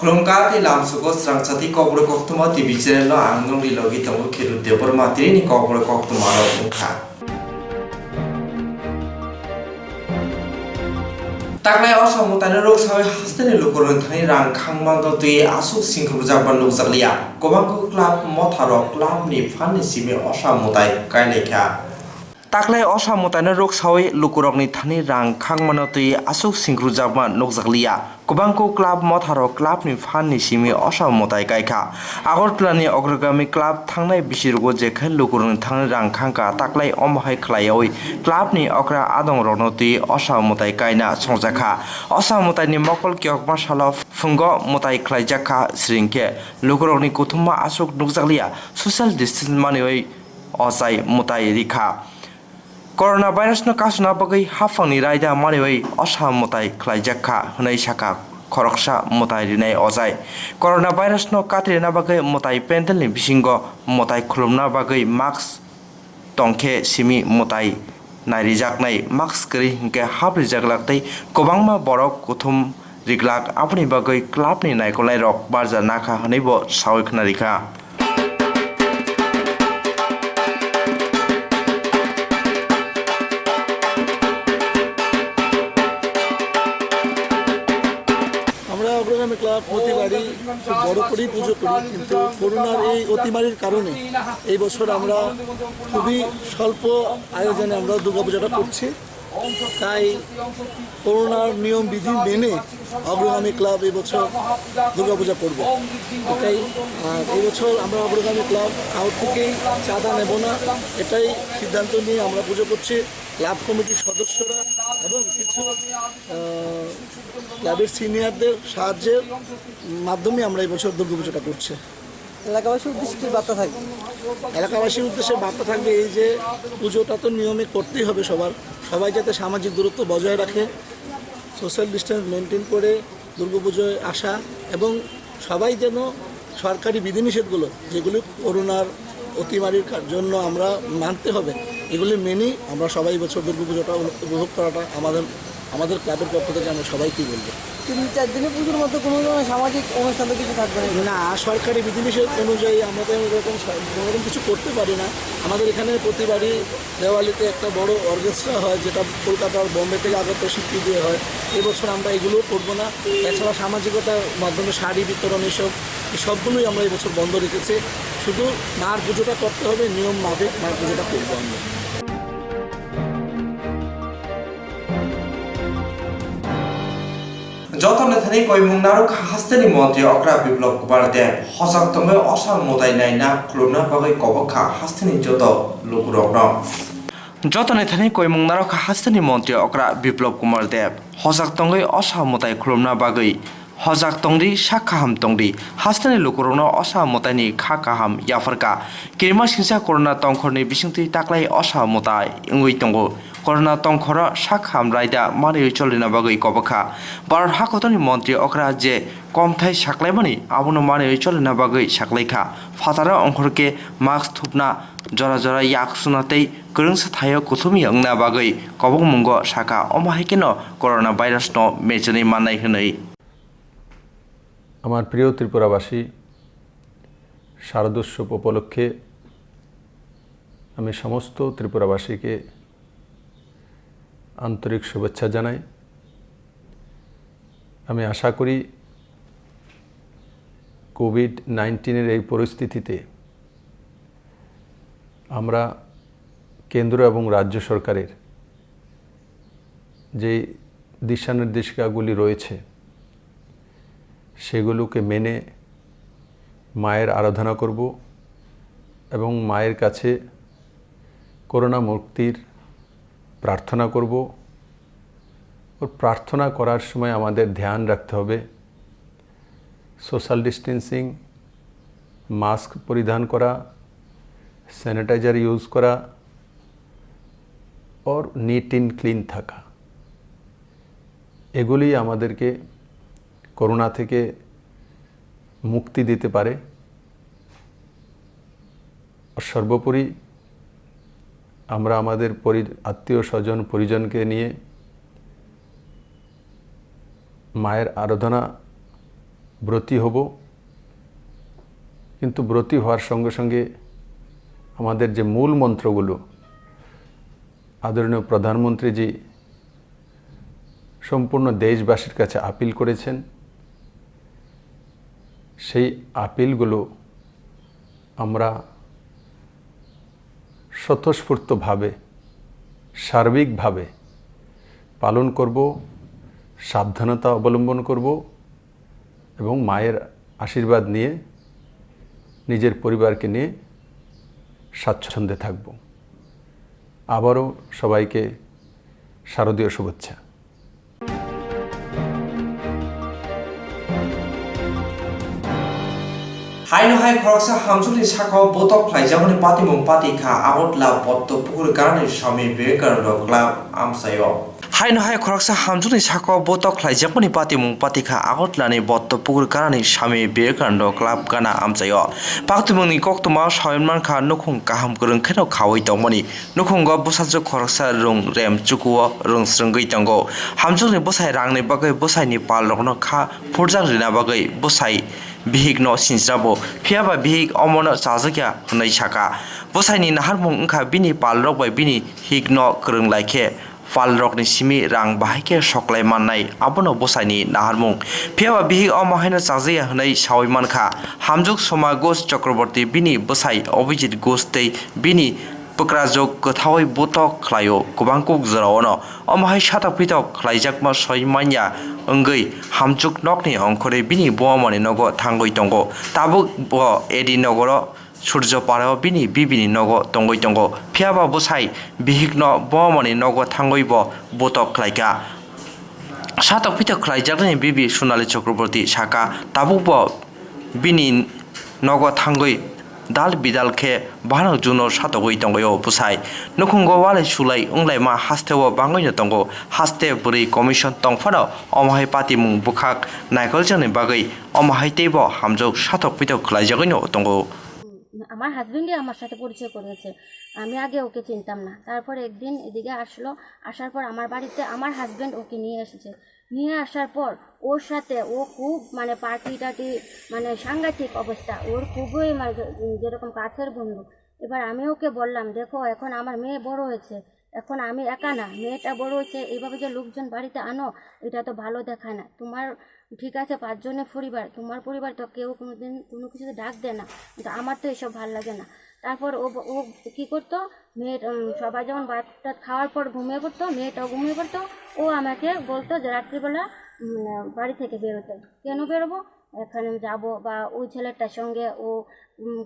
Kulungkati lam suko serang cati kobro koktuma TV channel lo angnong di logi tunggu kiru debor materi ni kobro koktuma lo tungka. Taklay osam mutane rok sawe hastane lukurun thani rang khangmang do tui asuk singkru jaban luk zakliya. Kobang ko klub motharo klub ni fan ni simi osam mutai kai lekha. Taklay osam mutane rok sawe lukurok ni thani rang khangmang tui asuk singkru jaban luk zakliya. Kubangko club motharo club ni fan ni simi osam motai kaika agortla ni ogrogami club thangnai bisirgo jekha lukurung thang rang khangka taklai omhai khlaioi club ni okra adong ronoti osam motai kaina songjaka osam motai ni mokol kyok masala fungo motai khlaijaka sringke lukurok ni kuthuma asuk nukjaklia social distance manioi osai motai rikha Coronavirus no kasuna bagai hafang ni raida marioi osam motai khlaijaka hnai saka khoroksa motai rinai ojai coronavirus no katrina bagai motai pendel ni bisingo motai khulumna bagai mask tongkhe simi motai nairijak nai mask kri hingke haprijak laktei kobangma borok kuthum riglak apni bagai club ni naikolai rok barja nakha hnaibo sawi khna rikha অগ্রগামী club প্রতিবারই খুব বড় করেই পুজো করি কিন্তু করোনার এই অতিমারির কারণে এই বছর আমরা খুবই স্বল্প আয়োজনে আমরা দুর্গাপূজাটা করছি তাই করোনার নিয়ম বিধি মেনে অগ্রগামী ক্লাব এই বছর দুর্গাপূজা করব এটাই এই বছর আমরা অগ্রগামী ক্লাব কারোর থেকেই চাঁদা নেব না এটাই সিদ্ধান্ত নিয়ে আমরা পুজো করছি ক্লাব কমিটির সদস্যরা এবং কিছু ক্লাবের সিনিয়রদের সাহায্যের মাধ্যমে আমরা এই বছর দুর্গাপূজাটা করছি এলাকাবাসীর উদ্দেশ্যে কি বার্তা থাকবে এলাকাবাসীর উদ্দেশ্যে বার্তা থাকবে এই যে পুজোটা তো নিয়মে করতেই হবে সবাই যাতে সামাজিক দূরত্ব বজায় রাখে সোশ্যাল ডিস্টেন্স মেনটেন করে দুর্গাপুজোয় আসা এবং সবাই যেন সরকারি বিধিনিষেধগুলো যেগুলি করোনার অতিমারির জন্য আমরা মানতে হবে এগুলি মেনেই আমরা সবাই বছর দুর্গাপুজোটা উপভোগ করাটা আমাদের ক্লাবের পক্ষ থেকে আমরা সবাইকেই বলবো 3-4 দিনের পুজোর মতো কোনো ধরনের সামাজিক অনুষ্ঠান তো কিছু থাকবে না সরকারি বিধিনিষেধ অনুযায়ী আমরা তো এরকম কিছু করতে পারি না আমাদের এখানে প্রতিবারই দেওয়ালিতে একটা বড় অর্কেস্ট্রা হয় যেটা কলকাতার বোম্বে থেকে আগত শিল্পী দিয়ে হয় এবছর আমরা এগুলোও করবো না এছাড়া সামাজিকতার মাধ্যমে শাড়ি বিতরণ সবগুলোই আমরা এবছর বন্ধ রেখেছি শুধু মার পুজোটা করতে হবে নিয়ম মাফিক মার পুজোটা করবো আমরা যতনে থানি কইমুং নারক হাস্তেনি মন্ত্রী অকরা বিপ্লব কুমার দেব হসাক তঙ্গে অসাল মোতাই নাইনা খুলুমনা বাগৈ কবখা হাস্তেনি যত লুকুরগ্ন যতনে থানি কইমুং নারক হাস্তেনি মন্ত্রী অকরা বিপ্লব কুমার দেব হসাক তঙ্গে অসাল মোতাই খুলুমনা বাগৈ হজাক তংরি সাখাহাম তংরি হাস্তানি লুকুরগ্ন অসাল মোতাইনি খাকাহাম ইয়াফারকা কিরমা সিংসা করোনা তংখরনি বিসিংতি তাকলাই অসাল মোতাই ইংui তঙ্গো করোনা তংখর সাখাহাম রায়দা মানি চলিনা বাগৈ কবখা ভারত হাকতনি মন্ত্রী অকরা যে কমথাই সাকলাইমানি আবনো মানি চলিনা বাগৈ সাকলাইখা ফাতারা অংখরকে মাস্ক থুপনা জরা জরা ইয়াক সুনাতেই গরংসা থায় কুথুমি अंगना বাগৈ কবং মুঙ্গ সাকা অমাহাইকেন করোনা ভাইরাস ন মেজনি মানাই হनै আমার প্রিয় ত্রিপুরাবাসী শারদোৎসব উপলক্ষে আমি সমস্ত ত্রিপুরাবাসীকে আন্তরিক শুভেচ্ছা জানাই আমি আশা করি কোভিড-19 এই পরিস্থিতিতে আমরা কেন্দ্র এবং রাজ্য সরকারের যে দিশানির্দেশিকাগুলি রয়েছে সেগুলোকে মেনে মায়ের আরাধনা করব এবং মায়ের কাছে করোনা মুক্তির প্রার্থনা করব ও প্রার্থনা করার সময় আমাদের ধ্যান রাখতে হবে সোশ্যাল ডিস্টেন্সিং মাস্ক পরিধান করা স্যানিটাইজার ইউজ করা और নিট এন্ড ক্লিন থাকা এগুলি আমাদেরকে করোনা থেকে মুক্তি দিতে পারে আর সর্বোপরি আমরা আমাদের আত্মীয় স্বজন পরিজনকে নিয়ে মায়ের আরাধনা ব্রতী হব, কিন্তু ব্রতী হওয়ার সঙ্গে সঙ্গে আমাদের যে মূল মন্ত্রগুলো আদরণীয় প্রধানমন্ত্রীজি সম্পূর্ণ দেশবাসীর কাছে আপিল করেছেন, সেই আপিলগুলো আমরা স্বতঃস্ফূর্তভাবে সার্বিকভাবে পালন করব, সাবধানতা অবলম্বন করব এবং মায়ের আশীর্বাদ নিয়ে নিজের পরিবারকে নিয়ে স্বাচ্ছন্দ্যে থাকব। আবারও সবাইকে শারদীয় শুভেচ্ছা। হাইনো হাই খরকসা হামজুলি সাকাও বতক ফ্লাইজামনি পাতিমুং পাতিখা আগতলা পত্ত পুকুর গানের স্বামী বিবেকানন্দ ক্লাব আমসায় হাইনো হাই খরকসা হামজুলি সাকাও বতক ফ্লাইজামনি পাতিমুং পাতিখা আগতলানি বত্ত পুকুর গানের স্বামী বিবেকানন্দ ক্লাব গানা আমসায় পাতিমুংনি কক্তমা সয়মান খা নুখুং কাহাম গরং খেনো খাওয়াই দংমনি নুখুং গ বসাজো খরকসা রং রেম চুকুও রং স্রঙ্গই দंगो হামজুলি বসাই রাংনি বাগै বসাইनि পাল রগनो खा फुरजां रिना बागै बसाई बिहिक न सिनस्राबो फियाबा बिहिक अमनो चाजक्या हनै साका बसाइनि नाहारमुं ओंखा बिनि पालरक बाय बिनि हिक न गोरों लाइखे पालरकनि सिमि रां बाहायके सकलाय माननाय आबनो बसाइनि नाहारमुं फियाबा बिहिक अमहायनो चाजया हनै सावैमानखा हामजुक समा घोष चक्रवर्ती बिनि बसाइ अभिजित घोष तै बिनि पक्राजक गोथावै बतक खलायो गोबांखौ जेरावनो अमहाय साथक पिथक खलायजाकमा सयमान्या ओंगै हामजुक नकनि अंखरे बिनि बमानि नगो थांगै दंगो ताबुक ब एदि नगर सूर्य पाराव बिनि बिबिनि नगो दंगै दंगो फियाबा बसाइ बिहिकन बमानि नगो थांगै ब बतक खलायका साथक पिथक खलायजाकनि बिबि सोनाली चक्रवर्ती साका ताबुक ब बिनि नगो थांगै दाल बिदाल खे बानो जुनो सातगै दंगयो बुसाइ नुखुंगो वाले सुलाइ उंलाइ मा हास्तेव बांगैनो दंगो हास्ते बुरै कमिसन तंफानो अमहाय पातिमुं बुखाक नायखल जने बागै अमहाय तेब हामजोक सातक पिथक खलायजागैनो दंगो আমার হাজবেন্ডই আমার সাথে পরিচয় করেছে, আমি আগে ওকে চিনতাম না। তারপর একদিন এদিকে আসলো, আসার পর আমার বাড়িতে আমার হাজবেন্ড ওকে নিয়ে এসেছে। নিয়ে আসার পর ওর সাথে ও খুব মানে পার্টি টাটি মানে সাংঘাতিক অবস্থা, ওর খুবই মানে যেরকম কাছের বন্ধু। এবার আমি ওকে বললাম, দেখো এখন আমার মেয়ে বড় হয়েছে, এখন আমি একা না, মেয়েটা বড় হয়েছে, এইভাবে যে লোকজন বাড়িতে আনো এটা তো ভালো দেখায় না। তোমার ঠিক আছে 5 জনের পরিবার, তোমার পরিবার তো কেউ কোনোদিন কোনো কিছুতে ডাক দেয় না, কিন্তু আমার তো এসব ভালো লাগে না। তারপর ও ও কী করতো, মেয়ের সবাই যেমন ভাতটা খাওয়ার পর ঘুমিয়ে পড়তো, মেয়েটাও ঘুমিয়ে পড়তো। ও আমাকে বলতো যে রাত্রিবেলা বাড়ি থেকে বেরোতে। কেন বেরোবো, এখানে যাব বা ওই ছেলেটার সঙ্গে ও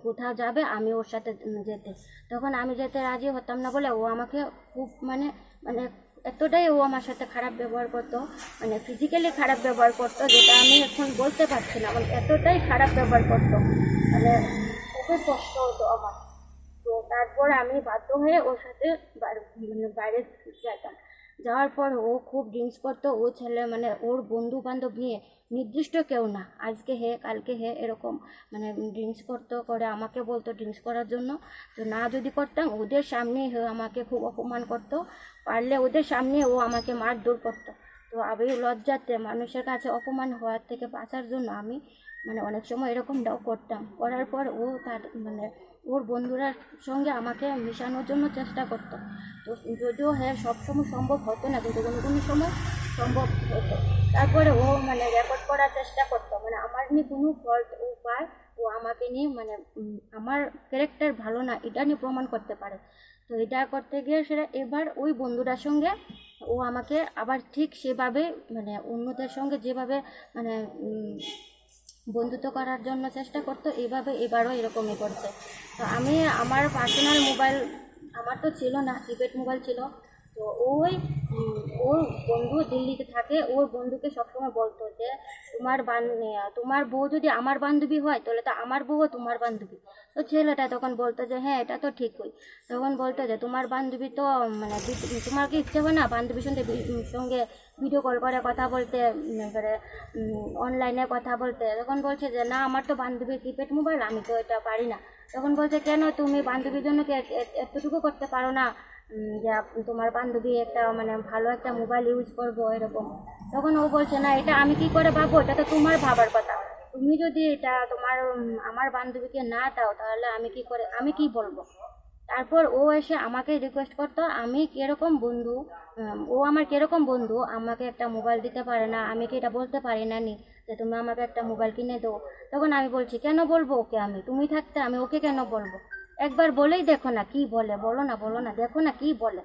কোথাও যাবে, আমি ওর সাথে যেতে। তখন আমি যেতে রাজি হতাম না বলে ও আমাকে খুব মানে মানে এতটাই ও আমার সাথে খারাপ ব্যবহার করতো, মানে ফিজিক্যালি খারাপ ব্যবহার করতো, যেটা আমি এখন বলতে পারছি না, মানে এতটাই খারাপ ব্যবহার করতো, মানে খুবই কষ্ট হতো আমার। তো তারপর আমি বাধ্য হয়ে ওর সাথে মানে বাইরে যেতাম। যাওয়ার পর ও খুব ড্রিঙ্কস করতো, ও ছেলে মানে ওর বন্ধু বান্ধব নিয়ে, নির্দিষ্ট কেউ না, আজকে হে কালকে হে এরকম মানে ড্রিঙ্কস করতো, করে আমাকে বলতো ড্রিঙ্কস করার জন্য। তো না যদি করতাম ওদের সামনে আমাকে খুব অপমান করতো, পারলে ওদের সামনে ও আমাকে মারধর করতো। তো আমি লজ্জাতে মানুষের কাছে অপমান হওয়ার থেকে বাঁচার জন্য আমি মানে অনেক সময় এরকমটাও করতাম। করার পর ও তার মানে ওর বন্ধুরার সঙ্গে আমাকে মেশানোর জন্য চেষ্টা করতো। তো যদিও হ্যাঁ সবসময় সম্ভব হতো না, কিন্তু কোনো কোনো সময় সম্ভব হতো। তারপরে ও মানে রেকর্ড করার চেষ্টা করতো, মানে আমার নিয়ে কোনো ফল্ট ও পায়, ও আমাকে নিয়ে মানে আমার ক্যারেক্টার ভালো না এটা নিয়ে প্রমাণ করতে পারে। তো এটা করতে গিয়ে সেটা এবার ওই বন্ধুটার সঙ্গে ও আমাকে আবার ঠিক সেভাবে মানে অন্যদের সঙ্গে যেভাবে মানে বন্ধুত্ব করার জন্য চেষ্টা করতো, এইভাবে এবারও এরকমই করছে। তো আমি আমার পার্সোনাল মোবাইল আমার তো ছিল না, কিপ্যাড মোবাইল ছিল। তো ওর বন্ধু দিল্লিতে থাকে, ওর বন্ধুকে সবসময় বলতো যে তোমার বউ যদি আমার বান্ধবী হয় তাহলে তো আমার বউও তোমার বান্ধবী। তো ছেলেটা তখন বলতো যে হ্যাঁ এটা তো ঠিকই। তখন বলতো যে তোমার বান্ধবী তো মানে তোমার কি ইচ্ছে হয় না বান্ধবীর সঙ্গে ভিডিও কল করে কথা বলতে, করে অনলাইনে কথা বলতে? তখন বলছে যে না আমার তো বান্ধবীর কিপ্যাড মোবাইল, আমি তো এটা পারি না। তখন বলছে কেন তুমি বান্ধবীর জন্য কি এতটুকু করতে পারো না যে তোমার বান্ধবী একটা মানে ভালো একটা মোবাইল ইউজ করবো এরকম? তখন ও বলছে না এটা আমি কি করে ভাববো, এটা তো তোমার ভাবার কথা, তুমি যদি এটা তোমার আমার বান্ধবীকে না দাও তাহলে আমি কি বলবো। তারপর ও এসে আমাকে রিকোয়েস্ট করতো আমি কিরকম বন্ধু, ও আমার কিরকম বন্ধু আমাকে একটা মোবাইল দিতে পারে না, আমি কি এটা বলতে পারি না নি যে তুমি আমাকে একটা মোবাইল কিনে দাও। তখন আমি বলছি কেন বলবো ওকে, আমি তুমি থাকতে আমি ওকে কেন বলবো, একবার বলেই দেখো না কি বলে, বলো না দেখো না কি বলে,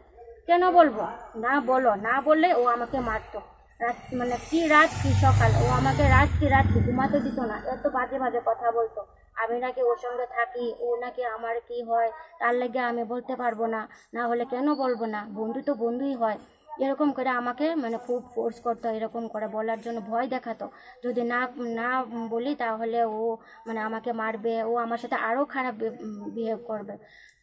কেন বলবো, না বলো, না বললে ও আমাকে মারতো। রাত মানে কি রাত কি সকাল, ও আমাকে রাত কি ঘুমাতে দিত না, এত বাজে বাজে কথা বলতো। আমি নাকি ওর সঙ্গে থাকি, ও নাকি আমার কি হয় তার লেগে আমি বলতে পারবো না, না হলে কেন বলবো না, বন্ধু তো বন্ধুই হয়। এরকম করে আমাকে মানে খুব ফোর্স করতো, এরকম করে বলার জন্য ভয় দেখাতো, যদি না না বলি তাহলে ও মানে আমাকে মারবে, ও আমার সাথে আরও খারাপ বিহেভ করবে।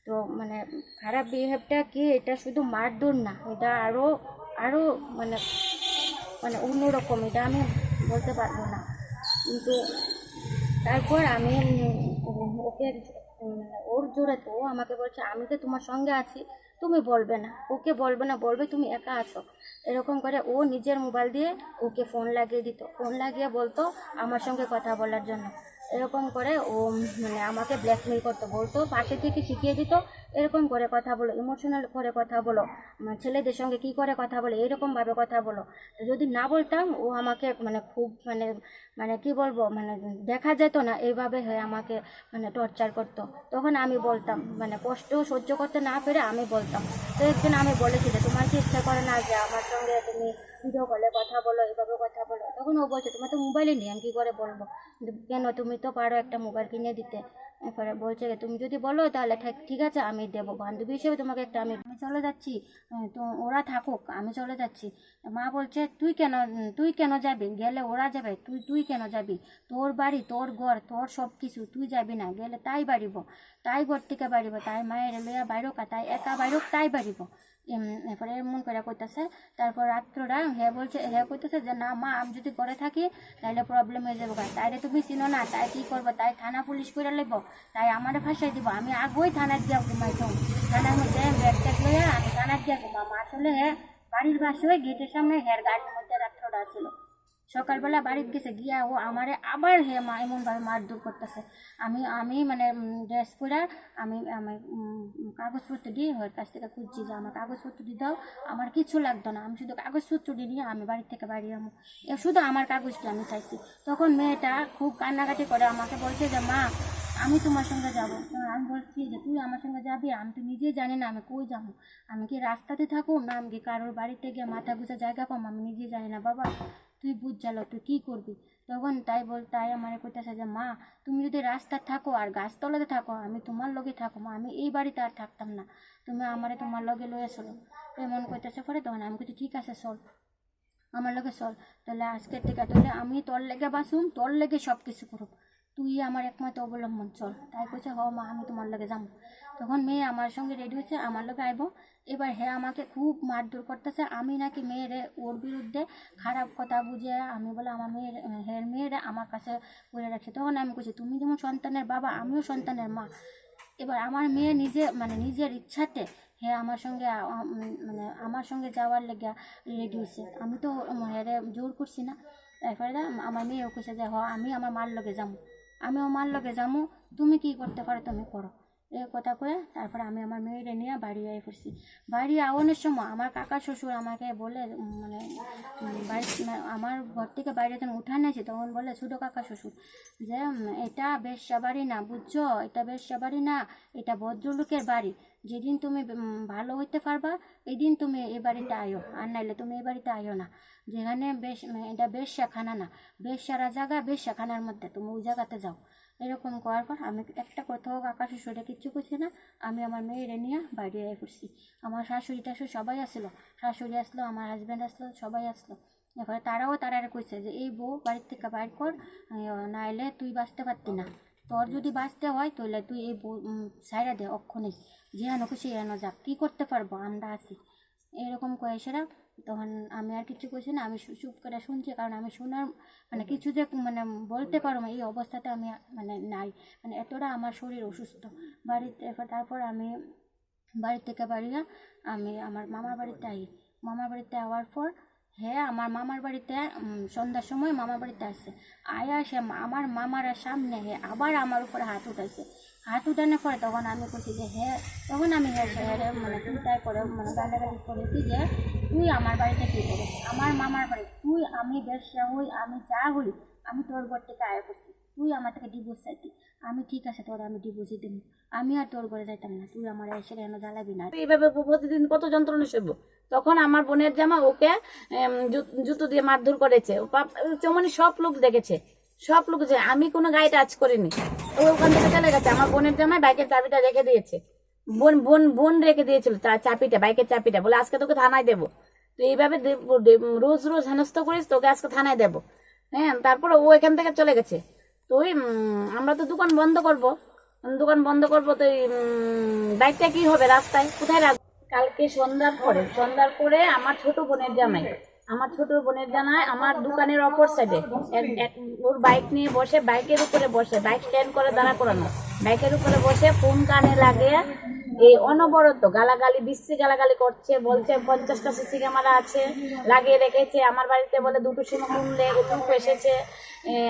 তো মানে খারাপ বিহেভটা কি, এটা শুধু মারধর না, এটা আরও আরও মানে মানে অন্যরকম, এটা আমি বলতে পারবো না। কিন্তু তারপর আমি ওকে ওর জোরে তো ও আমাকে বলছে আমি তো তোমার সঙ্গে আছি, তুমি বলবে না, ওকে বলবে না, বলবে তুমি একা আছো। এরকম করে ও নিজের মোবাইল দিয়ে ওকে ফোন লাগিয়ে দিত, ফোন লাগিয়ে বলতো আমার সঙ্গে কথা বলার জন্য। এরকম করে ও মানে আমাকে ব্ল্যাকমেল করতো, বলতো পাশে থেকে শিখিয়ে দিত এরকম করে কথা বলো, ইমোশনাল করে কথা বলো, ছেলেদের সঙ্গে কি করে কথা বলো এরকমভাবে কথা বলো। তো যদি না বলতাম ও আমাকে মানে খুব মানে মানে কি বলবো মানে দেখা যেত না এইভাবে হয়ে আমাকে মানে টর্চার করতো। তখন আমি বলতাম মানে কষ্ট সহ্য করতে না পেরে আমি বলতাম। তো একদিন আমি বলেছি যে তোমার কি ইচ্ছা করে না যে আমার সঙ্গে তুমি ভিডিও কলে কথা বলো, এভাবে কথা বলো। তখন ও বলছে তোমার তো মোবাইলই নেই, আমি কী করে বলবো, কেন তুমি তো পারো একটা মোবাইল কিনে দিতে। এরপরে বলছে তুমি যদি বলো তাহলে ঠিক আছে আমি দেবো, বান্ধবী হিসেবে তোমাকে একটা আমি চলে যাচ্ছি, তো ওরা থাকুক আমি চলে যাচ্ছি। মা বলছে তুই কেন যাবি, গেলে ওরা যাবে, তুই কেন যাবি, তোর বাড়ি তোর ঘর তোর সব কিছু, তুই যাবি না, গেলে তাই বাড়িব, তাই ঘর থেকে বাড়িব, তাই মায়ের লইয়া বাইরোক, তাই একা বাইরোক, তাই বাড়িব। এরপরে এমন করে কইতেছে। তারপর রাত্রটা কইতেছে যে না মা আমি যদি ঘরে থাকি তাহলে প্রবলেম হয়ে যাবো, তাইলে তুমি চিনো না, তাই কি করবো, তাই থানা পুলিশ করে লইব, তাই আমারে ফাঁসাই দিব, আমি আগেই থানার গিয়া ঘুমাইতাম, থানার মধ্যে ব্যাগ ট্যাগ লইয়া আমি থানার গিয়া ঘুমাম। আসলে বাড়ির পাশে গেটের সামনে গাড়ির মধ্যে রাত্রটা ছিল। সকালবেলা বাড়িতে গেছে গিয়া ও আমারে আবার এমনভাবে মারধর করতেছে। আমি মানে ড্রেস পরে আমি আমি কাগজপত্র দিয়ে ওর কাছ থেকে খুঁজছি যে আমার কাগজপত্র দিয়ে দাও, আমার কিছু লাগতো না, আমি শুধু কাগজপত্র দিয়ে নিয়ে আমি বাড়ির থেকে বাড়ি যাবো, শুধু আমার কাগজটা আমি চাইছি। তখন মেয়েটা খুব কান্নাকাটি করে আমাকে বলছে যে মা আমি তোমার সঙ্গে যাবো। আমি বলছি যে তুই আমার সঙ্গে যাবি, আমি তো নিজেই জানি না আমি কই যাবো, আমি কি রাস্তাতে থাকুম না আমি কি কারোর বাড়িতে গিয়ে মাথা গুঁজা জায়গা পাম, আমি নিজেই জানি না বাবা, তুই বুঝ জালো তুই কী করবি। তখন তাই আমার কইতেছে যে মা তুমি যদি রাস্তা থাকো আর গাছতলাতে থাকো আমি তোমার লগে থাকো, মা আমি এই বাড়িতে আর থাকতাম না, তুমি আমারে তোমার লগে লয়ে চলো। এমন কইতেছে পরে তখন আমি বলছি ঠিক আছে চল আমার লগে চল, তাহলে আজকের থেকে তাহলে আমি তোর লেগে বাঁচুম, তোর লেগে সব কিছু করুম, তুই আমার একমাত্র অবলম্বন, চল। তাই কইছে হ মা আমি তোমার লগে যাবো। তখন মেয়ে আমার সঙ্গে রেডি হয়েছে আমার লগে আইব। এবার আমাকে খুব মারধর করতেছে, আমি নাকি মেয়েরে ওর বিরুদ্ধে খারাপ কথা বুঝে আমি বলে আমার মেয়েরা আমার কাছে বলে রাখছে। তখন আমি কইছি তুমি যেমন সন্তানের বাবা আমিও সন্তানের মা। এবার আমার মেয়ে নিজের ইচ্ছাতে আমার সঙ্গে মানে আমার সঙ্গে যাওয়ার লেগে রেডি হয়েছে, আমি তো জোর করছি না। এরপরে আমার মেয়েও কইছে যে আমি আমার মার লগে যাবো, আমিও মার লগে যাবো, তুমি কি করতে পারো তুমি করো, এই কথা কয়ে তারপরে আমি আমার মেয়েরে নিয়ে বাড়ি আই পড়ছি। বাড়ি আওয়ানোর সময় আমার কাকা শ্বশুর আমাকে বলে মানে আমার ঘর থেকে বাইরে যখন উঠান আছে তখন বলে ছোটো কাকা শ্বশুর যে এটা বেশ্যা বাড়ি না বুঝছো, এটা বেশ্যা বাড়ি না, এটা ভদ্রলোকের বাড়ি, যেদিন তুমি ভালো হইতে পারবা এদিন তুমি এই বাড়িতে আয়ো, আর নাইলে তুমি এই বাড়িতে আয়ো না, যেখানে এটা বেশ্যাখানা না, বেশ্যারা জায়গা বেশ্যাখানার মধ্যে তুমি ওই জায়গাতে যাও। এরকম করার পর আমি একটা কোথাও কাকা শ্বশুরে কিচ্ছু করছি না, আমি আমার মেয়েরে নিয়ে বাইরে আয় করছি। আমার শাশুড়ি টাশুড়ি সবাই আসলো, শাশুড়ি আসলো আমার হাজব্যান্ড আসলো সবাই আসলো। এরপরে তারা কইছে যে এই বউ বাড়ির থেকে বাইর কর, নাইলে তুই বাঁচতে পারতি না, তোর যদি বাঁচতে হয় তাহলে তুই এই বউ সাইরা দে অক্ষণে, যেহানো খুশি এনো যাক, কী করতে পারবো আমরা আছি। এরকম কয়ে সেরা তখন আমি আর কিছু কইছি না, আমি চুপ করে শুনছি, কারণ আমি শোনার মানে কিছু যে মানে বলতে পারবো এই অবস্থাতে আমি মানে নাই, মানে এতটা আমার শরীর অসুস্থ। বাড়িতে তারপর আমি বাড়ি থেকে বাড়িয়া আমি আমার মামার বাড়িতে আই। মামার বাড়িতে আওয়ার পর হ্যাঁ আমার মামার বাড়িতে সন্ধ্যার সময় মামার বাড়িতে আসছে, আয়া সে আমার মামার সামনে আবার আমার উপরে হাত উঠাইছে। হাত উঠানোর পরে তখন আমি বলছি যে হ্যাঁ, তখন আমি মানে চিন্তায় করে মানে গালাগালি করেছি যে তুই আমার বাড়িতে কী করিস, আমার মামার বাড়ি তুই, আমি ব্যবসা হই, আমি যা হই, আমি তোর ঘর থেকে আয়া করছি, তুই আমার থেকে ডিভোর্স চাইতি, আমি ঠিক আছে তোর আমি ডিভোর্সই দেবো, আমি আর তোর ঘরে যাইতাম না, তুই আমার এসে কেন জ্বালাবি না। এইভাবে প্রতিদিন কত যন্ত্রণা সইব। তখন আমার বোনের জামা ওকে জুতো দিয়ে মারধর করেছে, চমনি সব লোক দেখেছে, সব লোক যে আমি কোনো গায়ে টাচ করিনি। ও ওখান থেকে চলে গেছে, আমার বোনের জামাই বাইকের চাবিটা রেখে দিয়েছে, বোন রেখে দিয়েছিল চাবিটা, বাইকের চাবিটা, বলে আজকে তোকে থানায় দেবো, তো এইভাবে রোজ রোজ হেনস্থ করিস, তোকে আজকে থানায় দেবো। হ্যাঁ, তারপরে ও এখান থেকে চলে গেছে। তো ওই আমরা তো দোকান বন্ধ করবো তো বাইকটা কি হবে রাস্তায়, কোথায় রাখবো? কালকে সন্ধ্যার পরে আমার ছোট বোনের জামাই আমার দোকানের অপর সাইডে ওর বাইক নিয়ে বসে, বাইকের উপরে বসে, বাইক স্ট্যান্ড করে দাঁড়া করানো, বাইকের উপরে বসে ফোন কানে লাগিয়ে এই অনবরত গালাগালি, বিশ্রী গালাগালি করছে, বলছে 50টা সিসি ক্যামেরা আছে লাগিয়ে রেখেছে আমার বাড়িতে, বলে দুটো সময় শুনলে লোক এসেছে,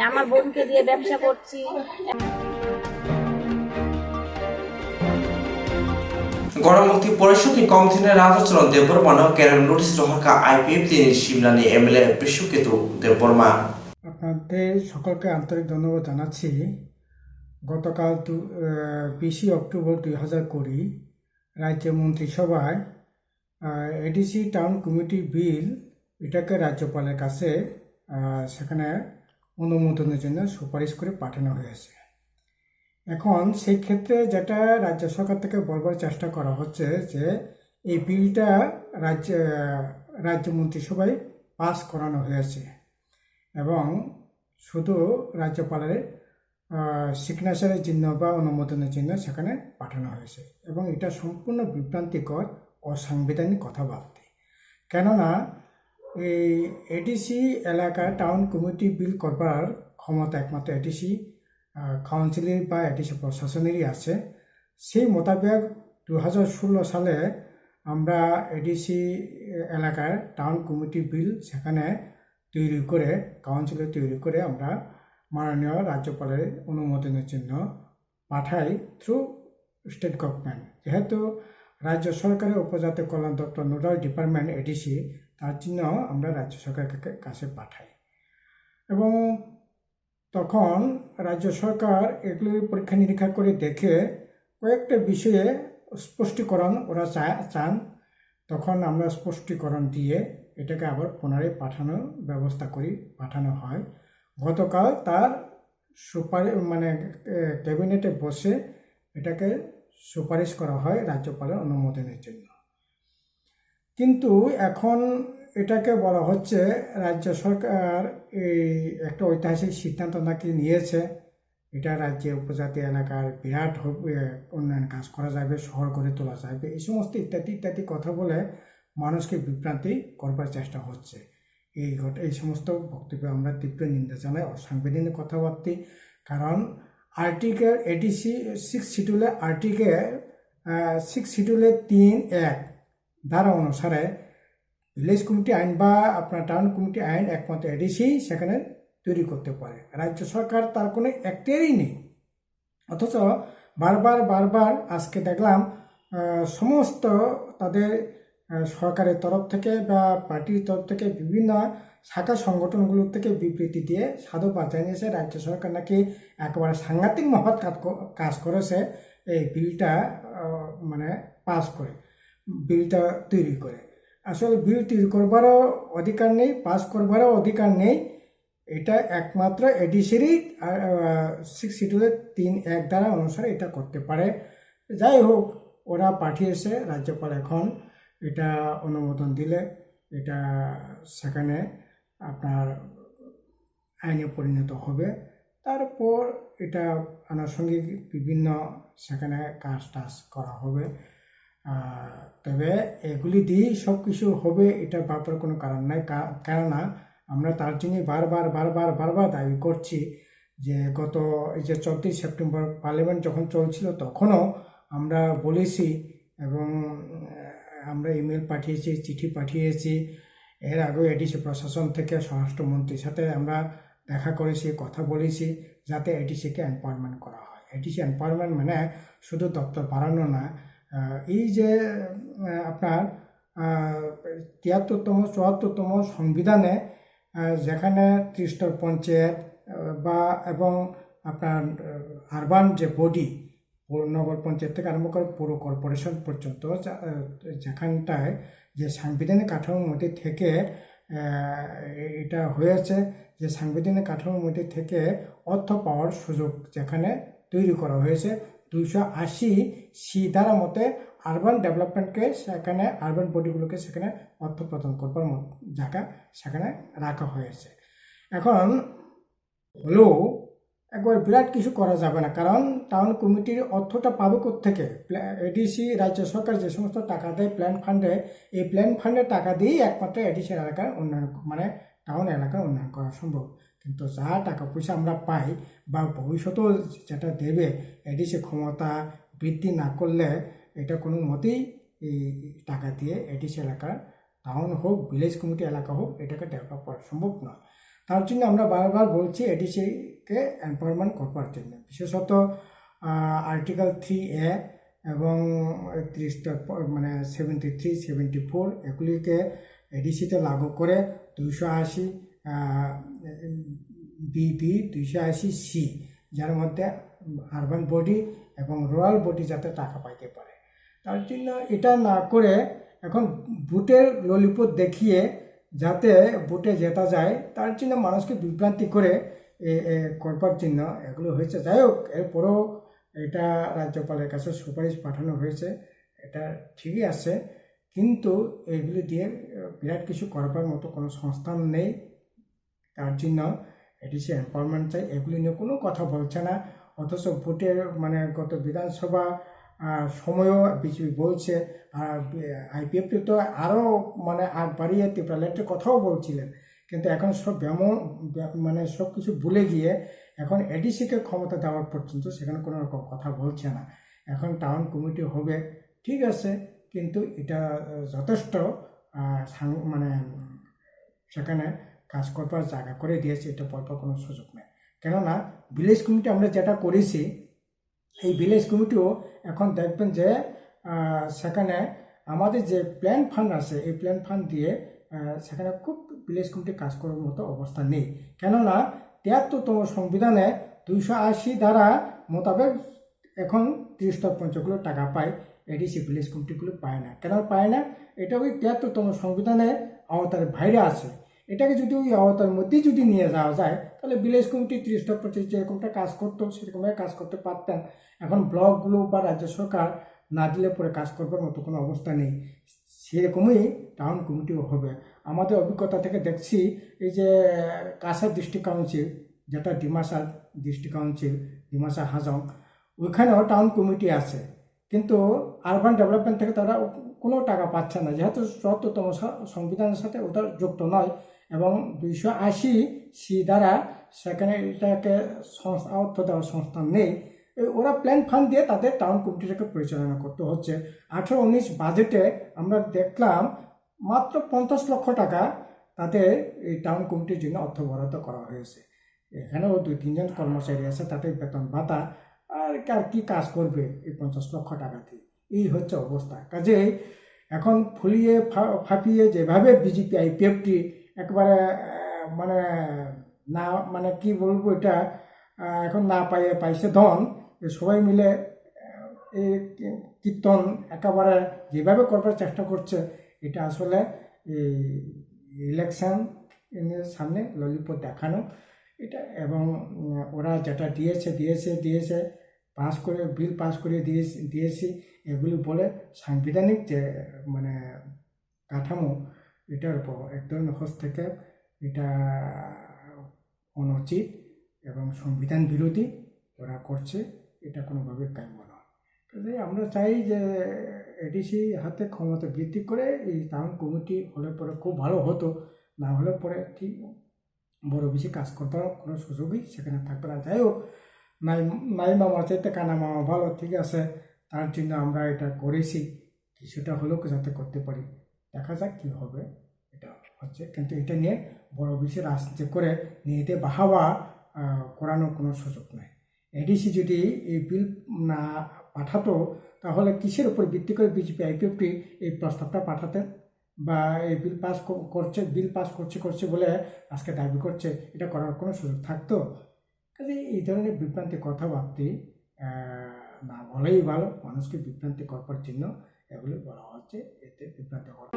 আমার বোনকে দিয়ে ব্যবসা করছি। গণমুক্তি পরিষদ কমিটিনে রাজচরণ দেববর্মা কেরাম নোটিস রহকা আইপিএফ তিনি সিমলানি এমএলএ বিশ্বকেতু দেববর্মা। আপনাদের সকলকে আন্তরিক ধন্যবাদ জানাচ্ছি। গতকাল 20 অক্টোবর 2020 রাজ্য মন্ত্রিসভায় এডিসি টাউন কমিটি বিল এটাকে রাজ্যপালের কাছে সেখানে অনুমোদনের জন্য সুপারিশ করে পাঠানো হয়েছে। এখন সেই ক্ষেত্রে যেটা রাজ্য সরকার থেকে বলবার চেষ্টা করা হচ্ছে যে এই বিলটা রাজ্য মন্ত্রিসভায় পাস করানো হয়েছে এবং শুধু রাজ্যপালের সিগনেচারের জন্য বা অনুমোদনের জন্য সেখানে পাঠানো হয়েছে এবং এটা সম্পূর্ণ বিভ্রান্তিকর অসাংবিধানিক কথাবার্তা। কেননা এই এডিসি এলাকা টাউন কমিটি বিল করবার ক্ষমতা একমাত্র এডিসি কাউন্সিলের বা এডিসি প্রশাসনেরই আছে। সেই মোতাবেক 2016 সালে আমরা এডিসি এলাকার টাউন কমিটি বিল সেখানে তৈরি করে কাউন্সিলে তৈরি করে আমরা মাননীয় রাজ্যপালের অনুমোদনের জন্য পাঠাই থ্রু স্টেট গভর্নমেন্ট। যেহেতু রাজ্য সরকারের উপজাতি কল্যাণ দপ্তর নোডাল ডিপার্টমেন্ট এডিসি, তার জন্য আমরা রাজ্য সরকারের কাছে পাঠাই এবং তখন রাজ্য সরকার এগুলি পরীক্ষা নিরীক্ষা করে দেখে কয়েকটা বিষয়ে স্পষ্টীকরণ ওরা চান। তখন আমরা স্পষ্টীকরণ দিয়ে এটাকে আবার পুনরায় পাঠানোর ব্যবস্থা করি, পাঠানো হয়। গতকাল তার ক্যাবিনেটে বসে এটাকে সুপারিশ করা হয় রাজ্যপালের অনুমোদনের জন্য। কিন্তু এখন এটাকে বলা হচ্ছে রাজ্য সরকার এই একটা ঐতিহাসিক সিদ্ধান্ত নাকি নিয়েছে, এটা রাজ্যে উপজাতি এলাকার বিরাট উন্নয়ন কাজ করা যাবে, শহর গড়ে তোলা যাবে, এই সমস্ত ইত্যাদি ইত্যাদি কথা বলে মানুষকে বিভ্রান্তি করবার চেষ্টা হচ্ছে। এই সমস্ত বক্তব্য আমরা তীব্র নিন্দা জানাই, অসাংবিধানিক কথাবার্তা। কারণ আর্টিকেল 86 শিডিউলে আর্টিকেল 6 শিডিউলে 3(1) ধারা অনুসারে ভিলেজ কমিটি আইন বা আপনার টাউন কমিটি আইন একমাত্র এডিসি সেখানে তৈরি করতে পারে, রাজ্য সরকার তার কোনো এক্টেরই নেই। অথচ বারবার আজকে দেখলাম সমস্ত তাদের সরকারের তরফ থেকে বা পার্টির তরফ থেকে বিভিন্ন শাখা সংগঠনগুলোর থেকে বিবৃতি দিয়ে সাধুবাদ জানিয়েছে রাজ্য সরকার নাকি একেবারে সাংঘাতিক মহৎ কাজ করেছে এই বিলটা পাস করে, বিলটা তৈরি করে। আসলে বিল তৈরি করবারও অধিকার নেই, পাস করবারও অধিকার নেই, এটা একমাত্র এডিসিরই 6 শিডিউলের 3(1) ধারা অনুসারে এটা করতে পারে। যাই হোক, ওরা পাঠিয়েছে, রাজ্যপাল এখন এটা অনুমোদন দিলে এটা সেখানে আপনার আইনে পরিণত হবে। তারপর এটা আনুষঙ্গিক বিভিন্ন সেখানে কাজ করা হবে। তবে এগুলি দিয়েই সব কিছু হবে এটা ভাবার কোনো কারণ নাই। কেননা আমরা তার জন্যই বারবার দাবি করছি যে গত এই যে 14 সেপ্টেম্বর পার্লামেন্ট যখন চলছিল তখনও আমরা বলেছি এবং আমরা ইমেল পাঠিয়েছি, চিঠি পাঠিয়েছি, এর আগে এডিসি প্রশাসন থেকে স্বরাষ্ট্রমন্ত্রীর সাথে আমরা দেখা করেছি, কথা বলেছি যাতে এডিসিকে এম্পাওয়ারমেন্ট করা হয়। এডিসি এম্পাওয়ারমেন্ট মানে শুধু দপ্তর বাড়ানো না, এই যে আপনার 73তম 74তম সংবিধানে যেখানে ত্রিস্তর পঞ্চায়েত বা এবং আপনার আরবান যে বডি, নগর পঞ্চায়েত থেকে আরম্ভ করে পৌর কর্পোরেশন পর্যন্ত যেখানটায় যে সাংবিধানিক কাঠামোর মধ্যে থেকে এটা হয়েছে, যে সাংবিধানিক কাঠামোর মধ্যে থেকে অর্থ পাওয়ার সুযোগ যেখানে তৈরি করা হয়েছে 280 ধারা মতে আরবান ডেভেলপমেন্টকে সেখানে, আরবান বডিগুলোকে সেখানে অর্থ প্রদান করবার জায়গা সেখানে রাখা হয়েছে। এখন হলেও একবার বিরাট কিছু করা যাবে না, কারণ টাউন কমিটির অর্থটা পাবে কোত্থেকে? এডিসি রাজ্য সরকার যে সমস্ত টাকা দেয় প্ল্যান ফান্ডে, এই প্ল্যান ফান্ডের টাকা দিয়েই একমাত্র এডিসি এলাকার উন্নয়ন মানে টাউন এলাকার উন্নয়ন করা সম্ভব। কিন্তু যা টাকা পয়সা আমরা পাই বা ভবিষ্যতেও যেটা দেবে, এডিসি ক্ষমতা বৃদ্ধি না করলে এটা কোনো মতেই এই টাকা দিয়ে এডিসি এলাকার টাউন হোক, ভিলেজ কমিটি এলাকা হোক, এটাকে ডেভেলপ করা সম্ভব নয়। তার জন্য আমরা বারবার বলছি এডিসিকে এম্পাওয়ারমেন্ট করবার জন্য, বিশেষত আর্টিকেল 3A এবং 73, 74 এগুলিকে এডিসিতে লাগু করে 280 বিবি 280C, যার মধ্যে আরবান বডি এবং রুরাল বডি যাতে টাকা পাইতে পারে। তার জন্য এটা না করে এখন ভোটের ললিপপ দেখিয়ে যাতে ভোটে জেতা যায়, তার জন্য মানুষকে বিভ্রান্তি করে করবার জন্য এগুলো হয়েছে। যাই হোক, এরপরেও এটা রাজ্যপালের কাছে সুপারিশ পাঠানো হয়েছে, এটা ঠিকই আছে, কিন্তু এগুলি দিয়ে বিরাট কিছু করবার মতো কোনো সংস্থান নেই। তার জন্য এডিসি এম্পাওয়ারমেন্ট চাই, এগুলি নিয়ে কোনো কথা বলছে না। অথচ ভোটের মানে গত বিধানসভা সময়ও বিজেপি বলছে, আর আইপিএফটি তো আরও মানে আগ বাড়িয়ে ত্রিপুরালেটের কথাও বলছিলেন, কিন্তু এখন সব মানে সব কিছু ভুলে গিয়ে এখন এডিসিকে ক্ষমতা দেওয়ার পর্যন্ত সেখানে কোনো রকম কথা বলছে না। এখন টাউন কমিটি হবে ঠিক আছে, কিন্তু এটা যথেষ্ট মানে সেখানে কাজ করবার জায়গা করে দিয়েছে, এটা পরপর কোনো সুযোগ নেই। কেননা ভিলেজ কমিটি আমরা যেটা করেছি, এই ভিলেজ কমিটিও এখন দেখবেন যে সেখানে আমাদের যে প্ল্যান ফান্ড আছে, এই প্ল্যান ফান্ড দিয়ে সেখানে খুব ভিলেজ কমিটি কাজ করার মতো অবস্থা নেই। কেননা 73তম সংবিধানে 280 ধারা মোতাবেক এখন 30 পঞ্চগুলো টাকা পায়, এডিসি ভিলেজ কমিটিগুলো পায় না। কেন পায় না? এটা ওই 73তম সংবিধানে আওতার বাইরে আছে। এটাকে যদি ওই আওতার মধ্যেই যদি নিয়ে যাওয়া যায়, তাহলে ভিলেজ কমিটি 30 যেরকমটা কাজ করতো সেরকমভাবে কাজ করতে পারতেন। এখন ব্লকগুলো বা রাজ্য সরকার না দিলে পরে কাজ করবার মতো কোনো অবস্থা নেই। সেরকমই টাউন কমিটিও হবে। আমাদের অভিজ্ঞতা থেকে দেখছি, এই যে কাছাড় ডিস্ট্রিক্ট কাউন্সিল, যেটা ডিমাসা ডিস্ট্রিক্ট কাউন্সিল, ডিমাসা হাজং, ওইখানেও টাউন কমিটি আছে, কিন্তু আরবান ডেভেলপমেন্ট থেকে তারা কোনো টাকা পাচ্ছে না, যেহেতু 74তম সংবিধানের সাথে ওটা যুক্ত নয় এবং 280C দ্বারা সেখানে এটাকে অর্থ দেওয়ার সংস্থা নেই। ওরা প্ল্যান ফান্ড দিয়ে তাদের টাউন কমিটিটাকে পরিচালনা করতে হচ্ছে। 18-19 বাজেটে আমরা দেখলাম মাত্র 50 লক্ষ টাকা তাদের এই টাউন কমিটির জন্য অর্থ বরাদ্দ করা হয়েছে। এখানেও 2-3 জন কর্মচারী আছে, তাদের বেতন ভাতা, আর কি কাজ করবে এই 50 লক্ষ টাকা দিয়ে? এই হচ্ছে অবস্থা। কাজেই এখন ফুলিয়ে ফাঁপিয়ে যেভাবে বিজেপি আইপিএফটি একবারে মানে না মানে কি বলবো, এটা এখন না পাইছে ধন, সবাই মিলে এই কীর্তন একেবারে যেভাবে করবার চেষ্টা করছে, এটা আসলে এই ইলেকশন সামনে ললিপপ দেখানো এটা। এবং ওরা যেটা দিয়েছে বিল পাস করে দিয়েছি এগুলি বলে সাংবিধানিক যে মানে কাঠামো, এটার উপর এক ধরনের হস্তক্ষেপ, এটা অনুচিত এবং সংবিধান বিরোধী ওরা করছে, এটা কোনোভাবে কাম্য নয়। কাজে আমরা চাই যে এডিসি হাতে ক্ষমতা বৃদ্ধি করে এই টাউন কমিটি হলে পরে খুব ভালো হতো, না হলে পরে ঠিক বড় বেশি কাজ করবার কোনো সুযোগই সেখানে থাকবে না। যাই হোক, নাই মামা চাইতে কানা মামা ভালো, ঠিক আছে, তার জন্য আমরা এটা করেছি, কিছুটা হলেও যাতে করতে পারি। দেখা যাক কী হবে এটা। হচ্ছে, কিন্তু এটা নিয়ে বড় বেশি রাজনীতি করে নিজেদের বাহাবা করানোর কোনো সুযোগ নেই। এডিসি যদি এই বিল না পাঠাতো তাহলে কিসের উপর ভিত্তি করে বিজেপি আইপিএফটি এই প্রস্তাবটা পাঠাতেন, বা এই বিল পাস করছে বলে আজকে দাবি করছে, এটা করার কোনো সুযোগ থাকতো? কাজে এই ধরনের বিভ্রান্তি কথাবার্তা না বলাই ভালো, মানুষকে বিভ্রান্তি করবার জন্য এগুলি বলা হচ্ছে, এতে বিভ্রান্তি করা।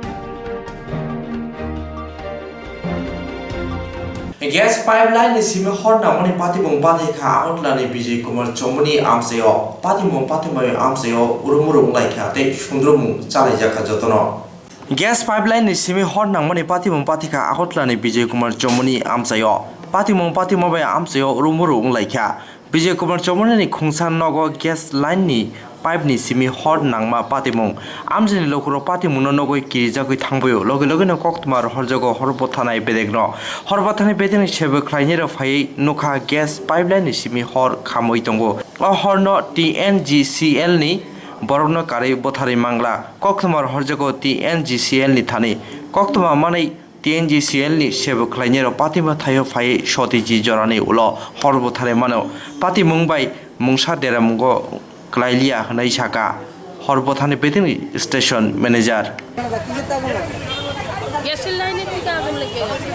Gas pipeline ni simi hor na moni patibong bathai kha outlani Bijay Kumar Chomoni amsayo patimong patimayo amsayo urumurung laikha te sundrumung chalai jakha jotono gas pipeline ni simi hor na moni patibong bathai kha outlani Bijay Kumar Chomoni amsayo patimong patimabai amsayo urumurung laikha Bijay Kumar Chomoni ni khungsan nogo gas line ni pipe ni simi hor nangma patimong amjini lokoro patimong no nogoi kirijagoi thangboyo loge loge no koktmar horjogo horbo thanai bedegno horbo thanai bedeni sebe khlaini ro phai nokha gas pipeline ni simi hor khamoi tongo o horno TNGCL ni borokno karei bothari mangla koktmar horjogo TNGCL ni thani koktma manai TNGCL ni sebe khlaini ro patima thayo phai shotiji jorani ulo horbo thare mano patimong bai mungsa deramungo Klailia Hanai Shaka Horbothani Petini Station Manager কিসের আগুন লাগে? গ্যাসের লাইনের থেকে আগুন লেগে গেছে।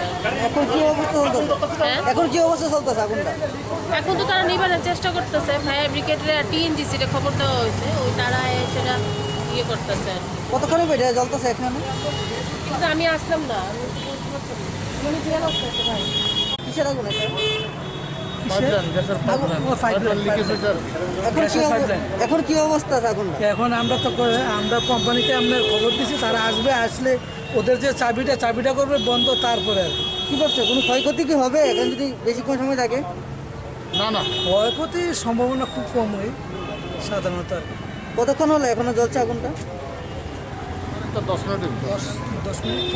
এখন কি অবস্থা চলতেছে? এখন কি অবস্থা চলতেছে আগুনটা? এখন তো তারা নিবানোর চেষ্টা করতেছে, ফায়ার ব্রিগেডের TNGC-তে খবর দেওয়া হয়েছে, ওই তারা সেটা ইয়ে করতেছে। কতক্ষণ বেড়ে জ্বলতেছে এখানে? কিন্তু আমি আসলাম না, আমি জিজ্ঞাসা করতেছে ভাই কিসের আগুন এটা? এখন কি অবস্থা আছে আগুনটা? এখন আমরা কোম্পানিকে আমরা খবর দিচ্ছি, তারা আসলে ওদের যে চাবিটা করবে বন্ধ, তারপরে আর কি করছে? কোনো ক্ষয়ক্ষতি কি হবে এখন যদি বেশিক্ষণ সময় থাকে? না ক্ষয়ক্ষতির সম্ভাবনা খুব কম হয় সাধারণত। কতক্ষণ হলো এখনো জ্বলছে আগুনটা? 10 মিনিট।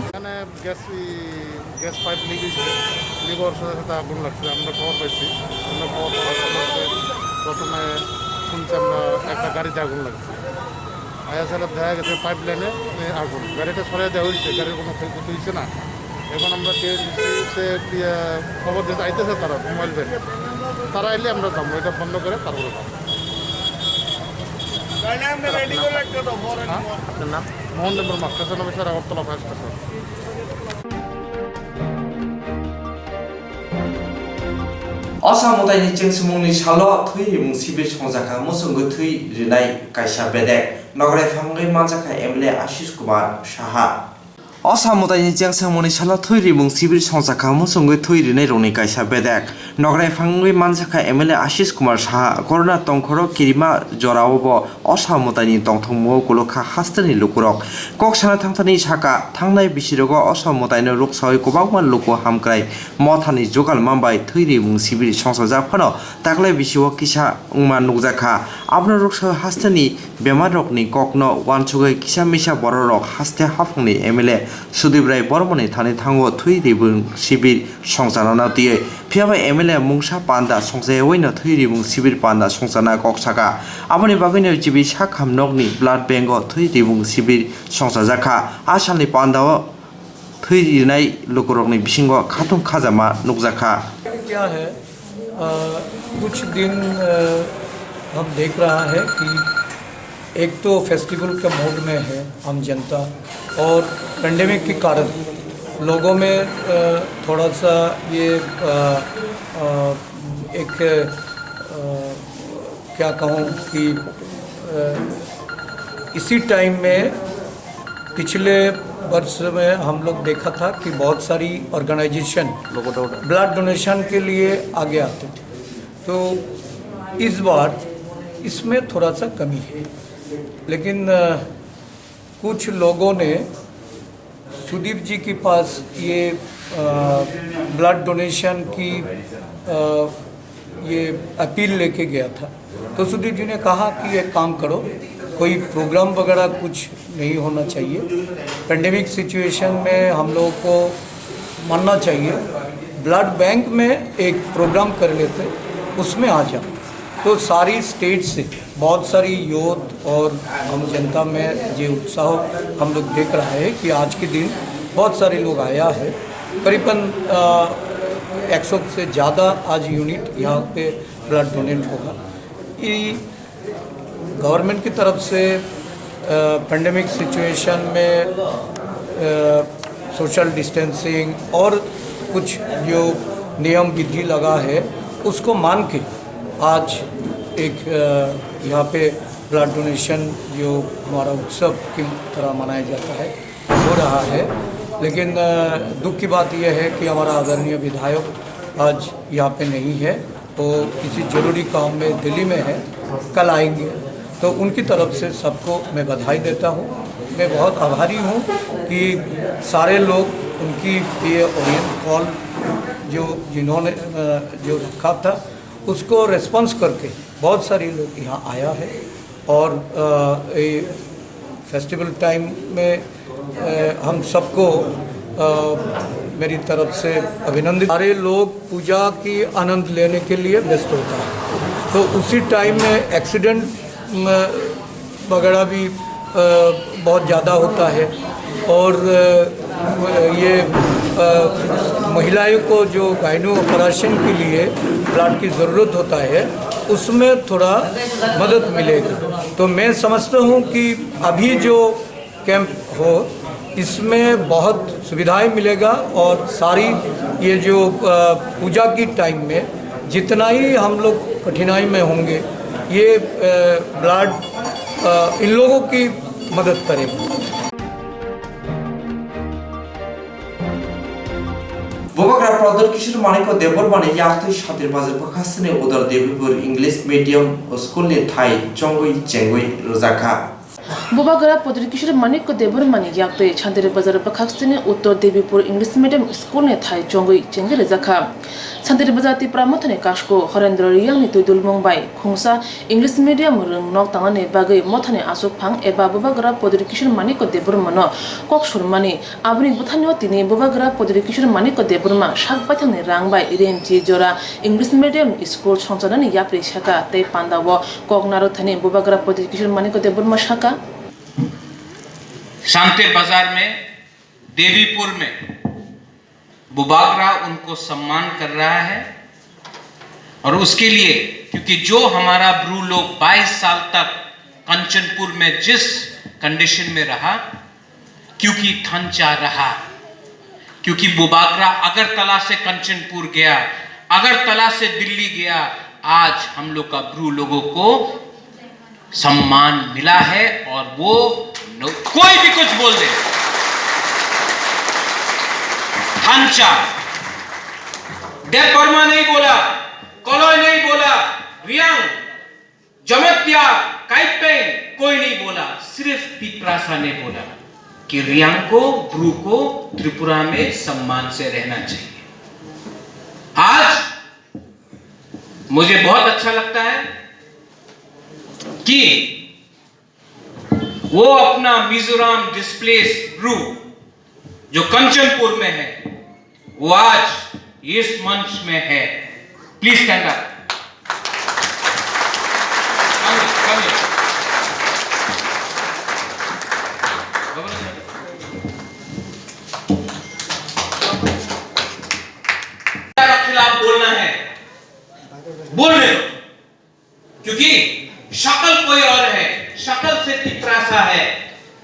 এখানে গ্যাস পাইপ লিকেজ হওয়ার সাথে সাথে আগুন লাগছে, আমরা খবর পাইছি। আমরা খবর পাওয়ার সাথে প্রথমে শুনছি আমরা একটা গাড়িতে আগুন লাগছে, আয়া সারা দেখা গেছে পাইপ লাইনে আগুন, গাড়িটা সরিয়ে দেওয়া হয়েছে, গাড়ির কোনো ক্ষয়ক্ষতি হয়েছে না। এখন আমরা TNGC-তে খবর দিতে আইতেছে তারা মোবাইল ব্যাংক, তারা এলে আমরা যাবো, এটা বন্ধ করে তারপরে যাবো। আপনার নাম? মোহন দেবর মা, station officer, Agartala fire station. Osamotani Chengsumongni Shalo Thui Rimung Sibir Songjaka Musunggu Thui Rinai Kaisa Bedek Nograi Famgai Manjaka MLA Ashish Kumar Saha Osamotani Chengsumongni Shalo Thui Rimung Sibir Songjaka Musunggu Thui Rinai Rongni Kaisa Bedek Nograi Famgai Manjaka MLA Ashish Kumar Saha Corona Tongkhoro Kirima Joraobo Osamotani Tongthongmo Kulokha Hastani Lukurok Koksana Thangthani Saka Thangnai Bisirogo Osamotani Ruksoi Kobangman Luko Hamkrai Mothani Jogal Mambai Thui Rimung Sibir Songsajak Phano Taklai Bisiwo Kisa Ungman Nukjaka Abno Ruksoi Hastani Bemarokni Kokno Wanchugai Kisa Misa Bororok Haste Hafungni MLA Sudibrai Bormoni Thani Thango Thui Rimung Sibir Songjanana Tiye Phiaba MLA Mungsa Panda Songjae Oino Thui Rimung Sibir Panda Songjana Koksaka Aboni Bagino Jibi Sakham Nokni Blood Bank Thui Rimung Sibir Songsajaka Asalni Pandao Thui Rinai Lukurokni Bisingo Khatung Khajama Nukjaka क्या है कुछ दिन हम देख रहा है कि एक तो फेस्टिवल के मोड में है आम जनता, और पेंडेमिक के कारण लोगों में थोड़ा सा ये एक क्या कहूँ कि इसी टाइम में पिछले वर्ष में हम लोग देखा था कि बहुत सारी ऑर्गेनाइजेशन ब्लड डोनेशन के लिए आगे आते थे, तो इस बार इसमें थोड़ा सा कमी है। लेकिन कुछ लोगों ने सुदीप जी के पास ये ब्लड डोनेशन की ये अपील लेके गया था, तो सुदीप जी ने कहा कि एक काम करो, कोई प्रोग्राम वगैरह कुछ नहीं होना चाहिए, पेंडेमिक सिचुएशन में हम लोगों को मानना चाहिए, ब्लड बैंक में एक प्रोग्राम कर लेते, उसमें आ जाओ। तो सारी स्टेट से बहुत सारी यूथ और हम जनता में ये उत्साह हम लोग देख रहे हैं कि आज के दिन बहुत सारे लोग आया है। करीबन 100 से ज़्यादा आज यूनिट यहाँ पे ब्लड डोनेट होगा। ये गवर्नमेंट की तरफ से पेंडेमिक सिचुएशन में सोशल डिस्टेंसिंग और कुछ जो नियम विधि लगा है उसको मान के आज एक यहाँ पे ब्लड डोनेशन जो हमारा उत्सव की तरह मनाया जाता है हो रहा है। लेकिन दुख की बात यह है कि हमारा आदरणीय विधायक आज यहाँ पे नहीं है, तो किसी ज़रूरी काम में दिल्ली में है, कल आएंगे। तो उनकी तरफ से सबको मैं बधाई देता हूँ। मैं बहुत आभारी हूँ कि सारे लोग उनकी ये ओरिएंट कॉल जिन्होंने जो रखा था उसको रिस्पॉन्स करके बहुत सारे लोग यहाँ आया है। और फेस्टिवल टाइम में हम सबको मेरी तरफ से अभिनंदित। सारे लोग पूजा की आनंद लेने के लिए व्यस्त होता है, तो उसी टाइम में एक्सीडेंट वगैरह भी बहुत ज़्यादा होता है। और ये महिलाओं को जो गायनो ऑपरेशन के लिए ब्लड की ज़रूरत होता है उसमें थोड़ा मदद मिलेगी। तो मैं समझता हूँ कि अभी जो कैंप हो इसमें बहुत सुविधाएं मिलेगा और सारी ये जो पूजा की टाइम में जितना ही हम लोग कठिनाई में होंगे ये ब्लड इन लोगों की मदद करेगा। बबाग्रा प्रदर किशोर मानिक देवबरमानी याख्तु शातिर बाजार पखासने उदर देवीपुर इंग्लिश मीडियम स्कूल ने थाई चंगुई चेंगुई रोजाखा बुबागरा पदर किशोर मानिक देवबरमानी याख्तु शातिर बाजार पखासने उत्तर देवीपुर इंग्लिश मीडियम स्कूल ने थाई चंगुई चेंगुई रोजाखा शातिर बाजार तिप्रा मथने काशको हरेंद्र रियांगनि तुदुल मुंबाई खुंसा इंग्लिश मीडियम रंगनक तांगाने बागै मथने आसुक फांग एबा बुबागरा पदर किशोर मानिक देवबरमानो कक सुरमानी आबुनि बुथानियो तिनि बुबागरा पदर किशोर मानिक देवबरमा सागबाथांनि रांबाय रेंची जरा इंग्लिश मीडियम स्कूल संचालनी याप्रि शाखा ते पांदावो ककनारो थाने बुबागरा पदर किशोर मानिक देवबरमा शाखा शांतिर बाजार में देवीपुर में बुबागरा उनको सम्मान कर रहा है। और उसके लिए क्योंकि जो हमारा ब्रू लोग 22 साल तक कंचनपुर में जिस कंडीशन में रहा, क्योंकि थंचा रहा, क्योंकि बुबागरा अगरतला से कंचनपुर गया, अगरतला से दिल्ली गया, आज हम लोग का ब्रू लोगों को सम्मान मिला है। और वो कोई भी कुछ बोल दे, थंचा देवबर्मा नहीं बोला, कॉलोय नहीं बोला, रियांग, जमत्या, काइपेन कोई नहीं बोला, सिर्फ तिप्रासा ने बोला कि रियांग को, ब्रू को त्रिपुरा में सम्मान से रहना चाहिए। आज मुझे बहुत अच्छा लगता है कि वो अपना मिजोरम डिस्प्लेस ब्रू जो कंचनपुर में है वो आज इस मंच में है। Please stand up. खिलाफ बोलना है, बोलने दो, क्योंकि शक्ल कोई और है, शक्ल से तिप्रासा है,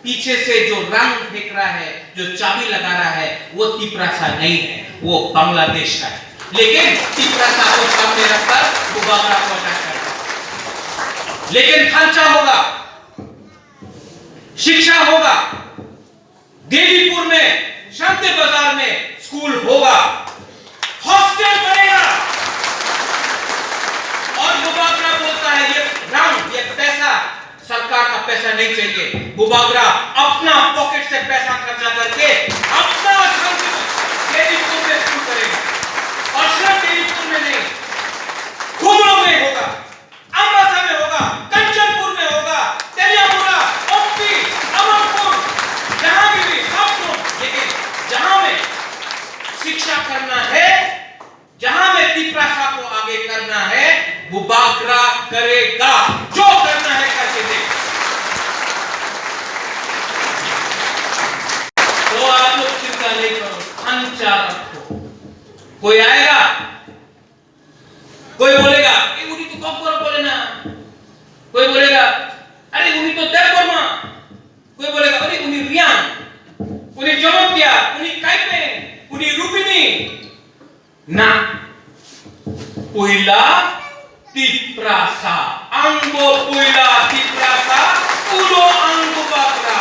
पीछे से जो रंग फेंक रहा है, जो चाबी लगा रहा है, वो तिप्रासा नहीं है, वो बांग्लादेश का है। लेकिन तिप्रासा को सामने रखकर बुबागरा को अटैक करता। लेकिन खर्चा होगा, शिक्षा होगा, देवीपुर में, शांतिर बाजार में स्कूल होगा, हॉस्टल बनेगा। और बुबागरा बोलता है ये रंग, ये पैसा सरकार का पैसा नहीं चाहिए। बुबागरा अपना पॉकेट से पैसा खर्चा करके अपना देवीपुर में स्कूल करेगा। और सिर्फ देवीपुर में नहीं, कुमलो में होगा, अम्बासा में होगा, कंचनपुर में होगा, तेलियामुरा, ओपी, अमरपुर, जहां भी सब लोग। लेकिन जहां में शिक्षा करना है, जहां में तिप्रासा को आगे करना है, वो बागरा करेगा, जो करना है करके दे। तो आप लोग चिंता नहीं करो, अंचा रखो। कोई आएगा, कोई बोलेगा ये उन्हीं तो कब बोले ना, कोई बोलेगा अरे उन्हीं तो देव वर्मा, कोई बोलेगा अरे उन्हीं रियान, उन्हीं जमोतिया, उन्हीं काइपे, उन्हीं रूपिनी ना, पुइला तिप्रासा, अंगो पुइला तिप्रासा, उलो अंगो बागरा।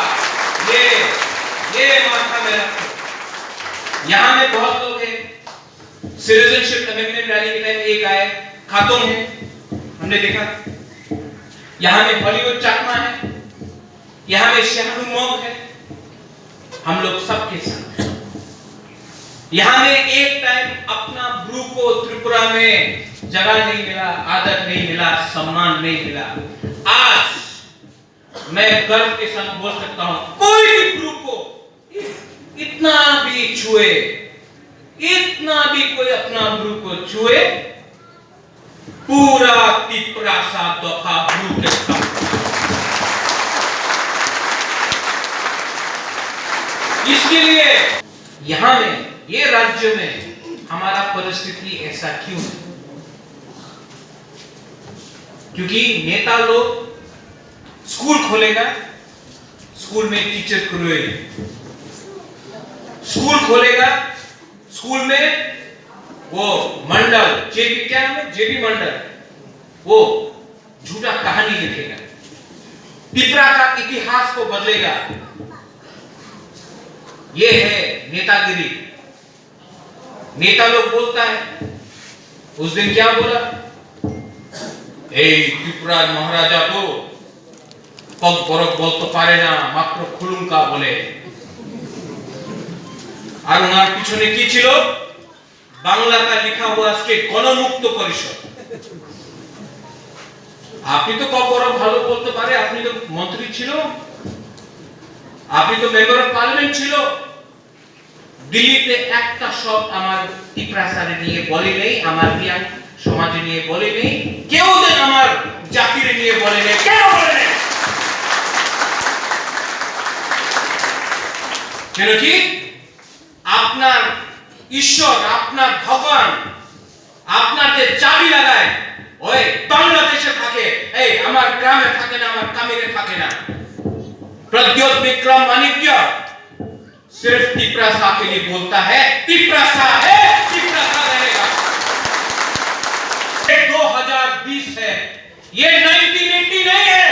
ये माथा में रखो। यहाँ में बहुत लोग हैं, सिटीजनशिप अमेंडमेंट रैली के टाइम एक आए, खातून है, हमने देखा। यहाँ में हॉलीवुड चाकमा है, यहाँ में शाहरुख मौक है, हम लोग सबके साथ। यहाँ में एक टाइम अपना ब्रू को त्रिपुरा में जगह नहीं मिला, आदर नहीं मिला, सम्मान नहीं मिला। आज मैं गर्व के साथ बोल सकता हूं, कोई भी ब्रू को इतना भी छुए, इतना भी कोई अपना ब्रू को छुए, पूरा तिप्रासा दफा ब्रू के साथ। इसके लिए यहां में, ये राज्य में हमारा परिस्थिति ऐसा क्यों है? क्योंकि नेता लोग स्कूल खोलेगा, स्कूल में टीचर क्रूएल, स्कूल खोलेगा, स्कूल में वो मंडल जेबी, क्या है जेबी मंडल, वो झूठा कहानी लिखेगा, तिप्रा का इतिहास को बदलेगा। ये है नेतागिरी। नेता लोग बोलता है, उस दिन क्या बोला, त्रिपुरा महाराजा को पग बरक बोलते पारे ना, मात्र खुलुंका बोले। আর ওনার পিছনে কি ছিল, বাংলাটা লেখা हुआ আজকে গণমুক্ত পরিষদ। আপনি তো কত বড় ভালো বলতে পারে, আপনি তো মন্ত্রী ছিল, আপনি তো মেম্বার অফ পার্লামেন্ট ছিল। দিল্লিতে একটা শব্দ আমার তিপ্রাসারে নিয়ে বলে নেই, আমার রিয়াং সমাজে নিয়ে বলে নেই, কেউ দেন আমার জাতির নিয়ে বলে নেই, কেউ বলে নেই। কেন কি আপনার ঈশ্বর, আপনার ভগবান আপনার যে চাবি লাগায় ওই বাংলাদেশে থাকে, এই আমার গ্রামে থাকে না, আমার কামিরে থাকে না। प्रद्योत विक्रम माणिक्य सिर्फ तिप्रासा के लिए बोलता है, तिप्रासा है, तिप्रासा रहेगा। 2020 है, ये 1980 नहीं है,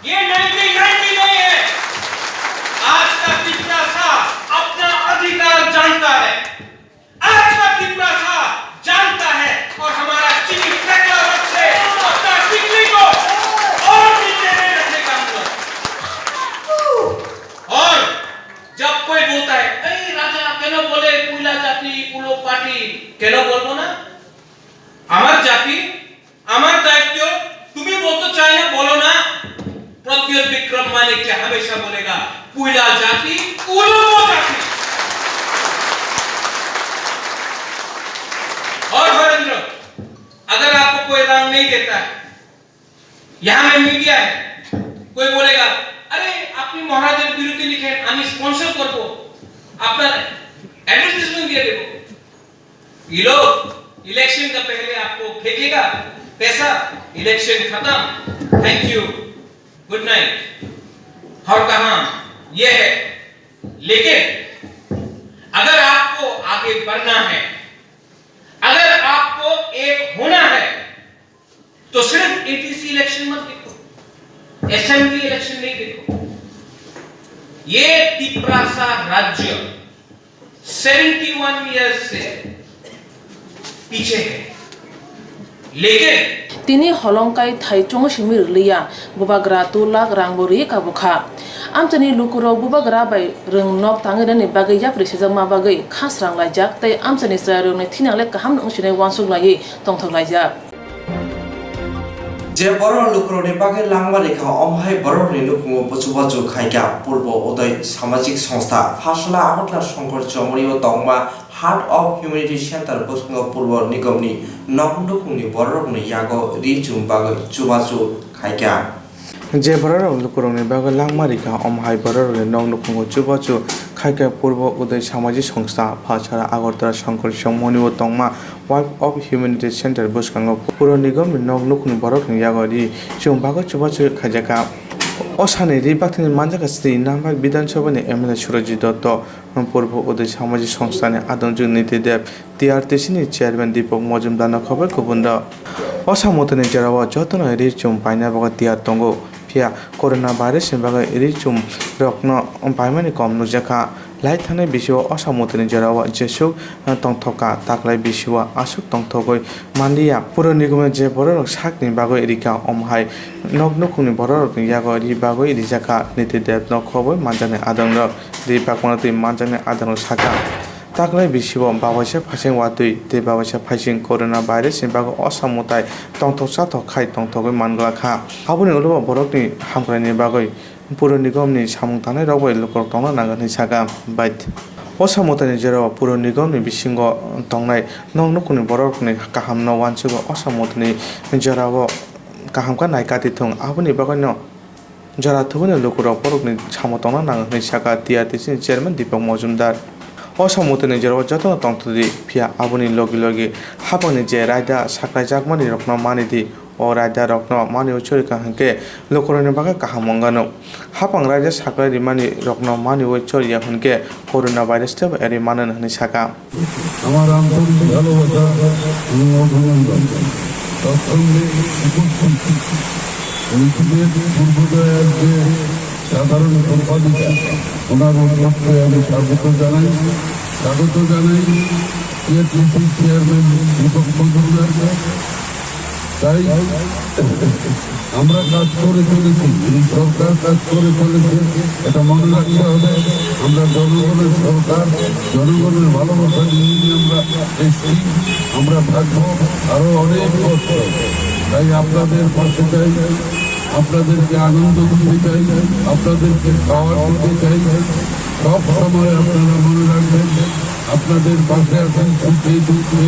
ये 1990 नहीं है। आज का तिप्रासा अपना अधिकार जानता है, आज का तिप्रासा जानता है, और हमारा चीनी फैक्टर से अपना सिकली को और नीचे नहीं रखेगा हम लोग। और जब कोई बोलता है राजा কেন বলে পুইলা জাতি পুলো পার্টি, কেন বলবো না? আমার জাতি, আমার দায়িত্ব, তুমি বলতে চাই না বলো না। प्रद्योत विक्रम माणिक्य हमेशा बोलेगा पुइला जाति पुलो जाति। और हरेंद्र, अगर आपको कोई रंग नहीं देता है, यहां में मीडिया है, कोई बोलेगा अरे আপনি মহারাজের বিরুদ্ধে লিখেন, আমি স্পন্সর করব, আপনার एडवर्टाइजमेंट दिया देबो। ये लोग इलेक्शन का पहले आपको फेंकेगा पैसा, इलेक्शन खत्म, थैंक यू, गुड नाइट, और कहां ये है। लेकिन अगर आपको आगे बढ़ना है, अगर आपको एक होना है, तो सिर्फ एटीसी इलेक्शन मत देखो, असेंबली इलेक्शन नहीं देखो। ये तिप्रासा राज्य 71 इयर्स से पीछे है, लेकिन তিনি হলংকাই থাইচং সিমির লিয়া বুবাগ্রা 2 লাখ রাংবরি কাবুখা আমতনি লুকুরো বুবাগ্রা বাই রং নক তাंगेरनि बागै याप्रिसेजों मा बागै खासरां लायजाक तै आमतनि सायरनि थिनाले गाहाम नंसिने वानसुक लायै तंथक लायजाक যে বড় লুকরোনি বাগে লাংবা রেখা অমহাই বড়নি লুকুমো বচুবাচু খাইকা পূর্ব উদয় সামাজিক সংস্থা ফাসলা আগটলা সংঘর চমরিও তংমা हार्ट अफ ह्युमेनिटी सेन्टर बसंग पूर्व निगमनि नगनुखुंनि बररकनि यागो रिचुम बागै चुबाचु खायका जे बररक लुकुरंनि बागै लांमारिका अमहाय बररकनि नगनुखुंगो चुबाचु खायका पूर्व उदय सामाजिक संस्था भाषारा आगरतला शंकर संमनिव तंगमा वाइफ अफ ह्युमेनिटी सेन्टर बसंग पूर्व निगमनि नगनुखुंनि बररकनि यागो रिचुम बागै चुबाचु खायका असाने रिबाक्तिनि मानजाका स्त्री नामबाग विधानसभानि एमएलए सुरजित दत्त पूर्व उदय सामाजिक संस्थानि आदमजुग नीतिदेव टीआरटीसीनि चेयरमैन दीपक मजुमदारनो खबर गुबुन असामतनि जेराव जतन रिचुम पाइना बागा टियार तंगो फिया कोरोना भाइरासनि बागै रिचुम रखनो पाइमानि कम नुजाखा लाइट थानाय बिसुआ असामतनि जेराव जेसुक तंथका ताकलाय बिसुआ आसुक तंथगै मान्दिया पुर निगम जे बररक साकनि बागै रिका अमहाय नगनुखुंनि बररकनि यागो रि बागै रिजाखा नीतिदेव न खबै मानजाने आदंरक रि बागमनाति मानजाने आदंरक साका ताकलाय बिसुआ बाबाइसा फासिं वातुइ ते बाबाइसा फासिं कोरोना भाइरासनि बागै असामताय तंथसा थखाय तंथगै मानग्लाखा आबुनि उलुबा बरकनि हामग्रायनि बागै पुर निगमनि सामुं थानाय रावबै लुकर तंना नांगोन सागा बाइट असामतानि जेराव पुर निगमनि बिसिंग तंनाय नगनुखुंनि बररकनि काहाम न वानसुग असामतनि जेराव काहामका नायकाति थं आबुनि बागैनो जरा थुबुनि लुकर बरकनि सामुं तंना नांगोन सागा टीआरटीसीनि चेयरमैन दीपक मजुमदार असामतनि जेराव जतन तंथुदि फिया आबुनि लगे लगे हाबानि जे रायदा साख्लाय जागमानि रखना मानिदि ओ रायदा रखना मानि उचरिका हंके लोकरनि बागै काहामंगानो हाबां रायदा साख्लाय रिमानि रखना मानि उचरिया हंके कोरोना भाइरास थे एरि मानन हनि साका আমার আন্তরিক ভালোবাসা এবং অভিনন্দন তৎসঙ্গে উপস্থিত পূর্বোদয়ের যে সাধারণ সম্পাদিকা ওনার উদ্যোগকে আমি স্বাগত জানাই টিআরটিসি চেয়ারম্যান দীপক মজুমদারকে তাই আমরা কাজ করে চলেছি সরকার কাজ করে চলেছে এটা মনে রাখতে হবে আমরা জনগণের সরকার জনগণের ভালোবাসা নিয়ে আমরা এসেছি আমরা থাকবো আরো অনেক বছর তাই আপনাদের পাশে চাই আপনাদেরকে আনন্দ দিতে চাই আপনাদেরকে খাওয়ার দিতে চাই সব সময় আপনারা মনে রাখবেন আপনাদের পাশে আছেন সুখে দুঃখে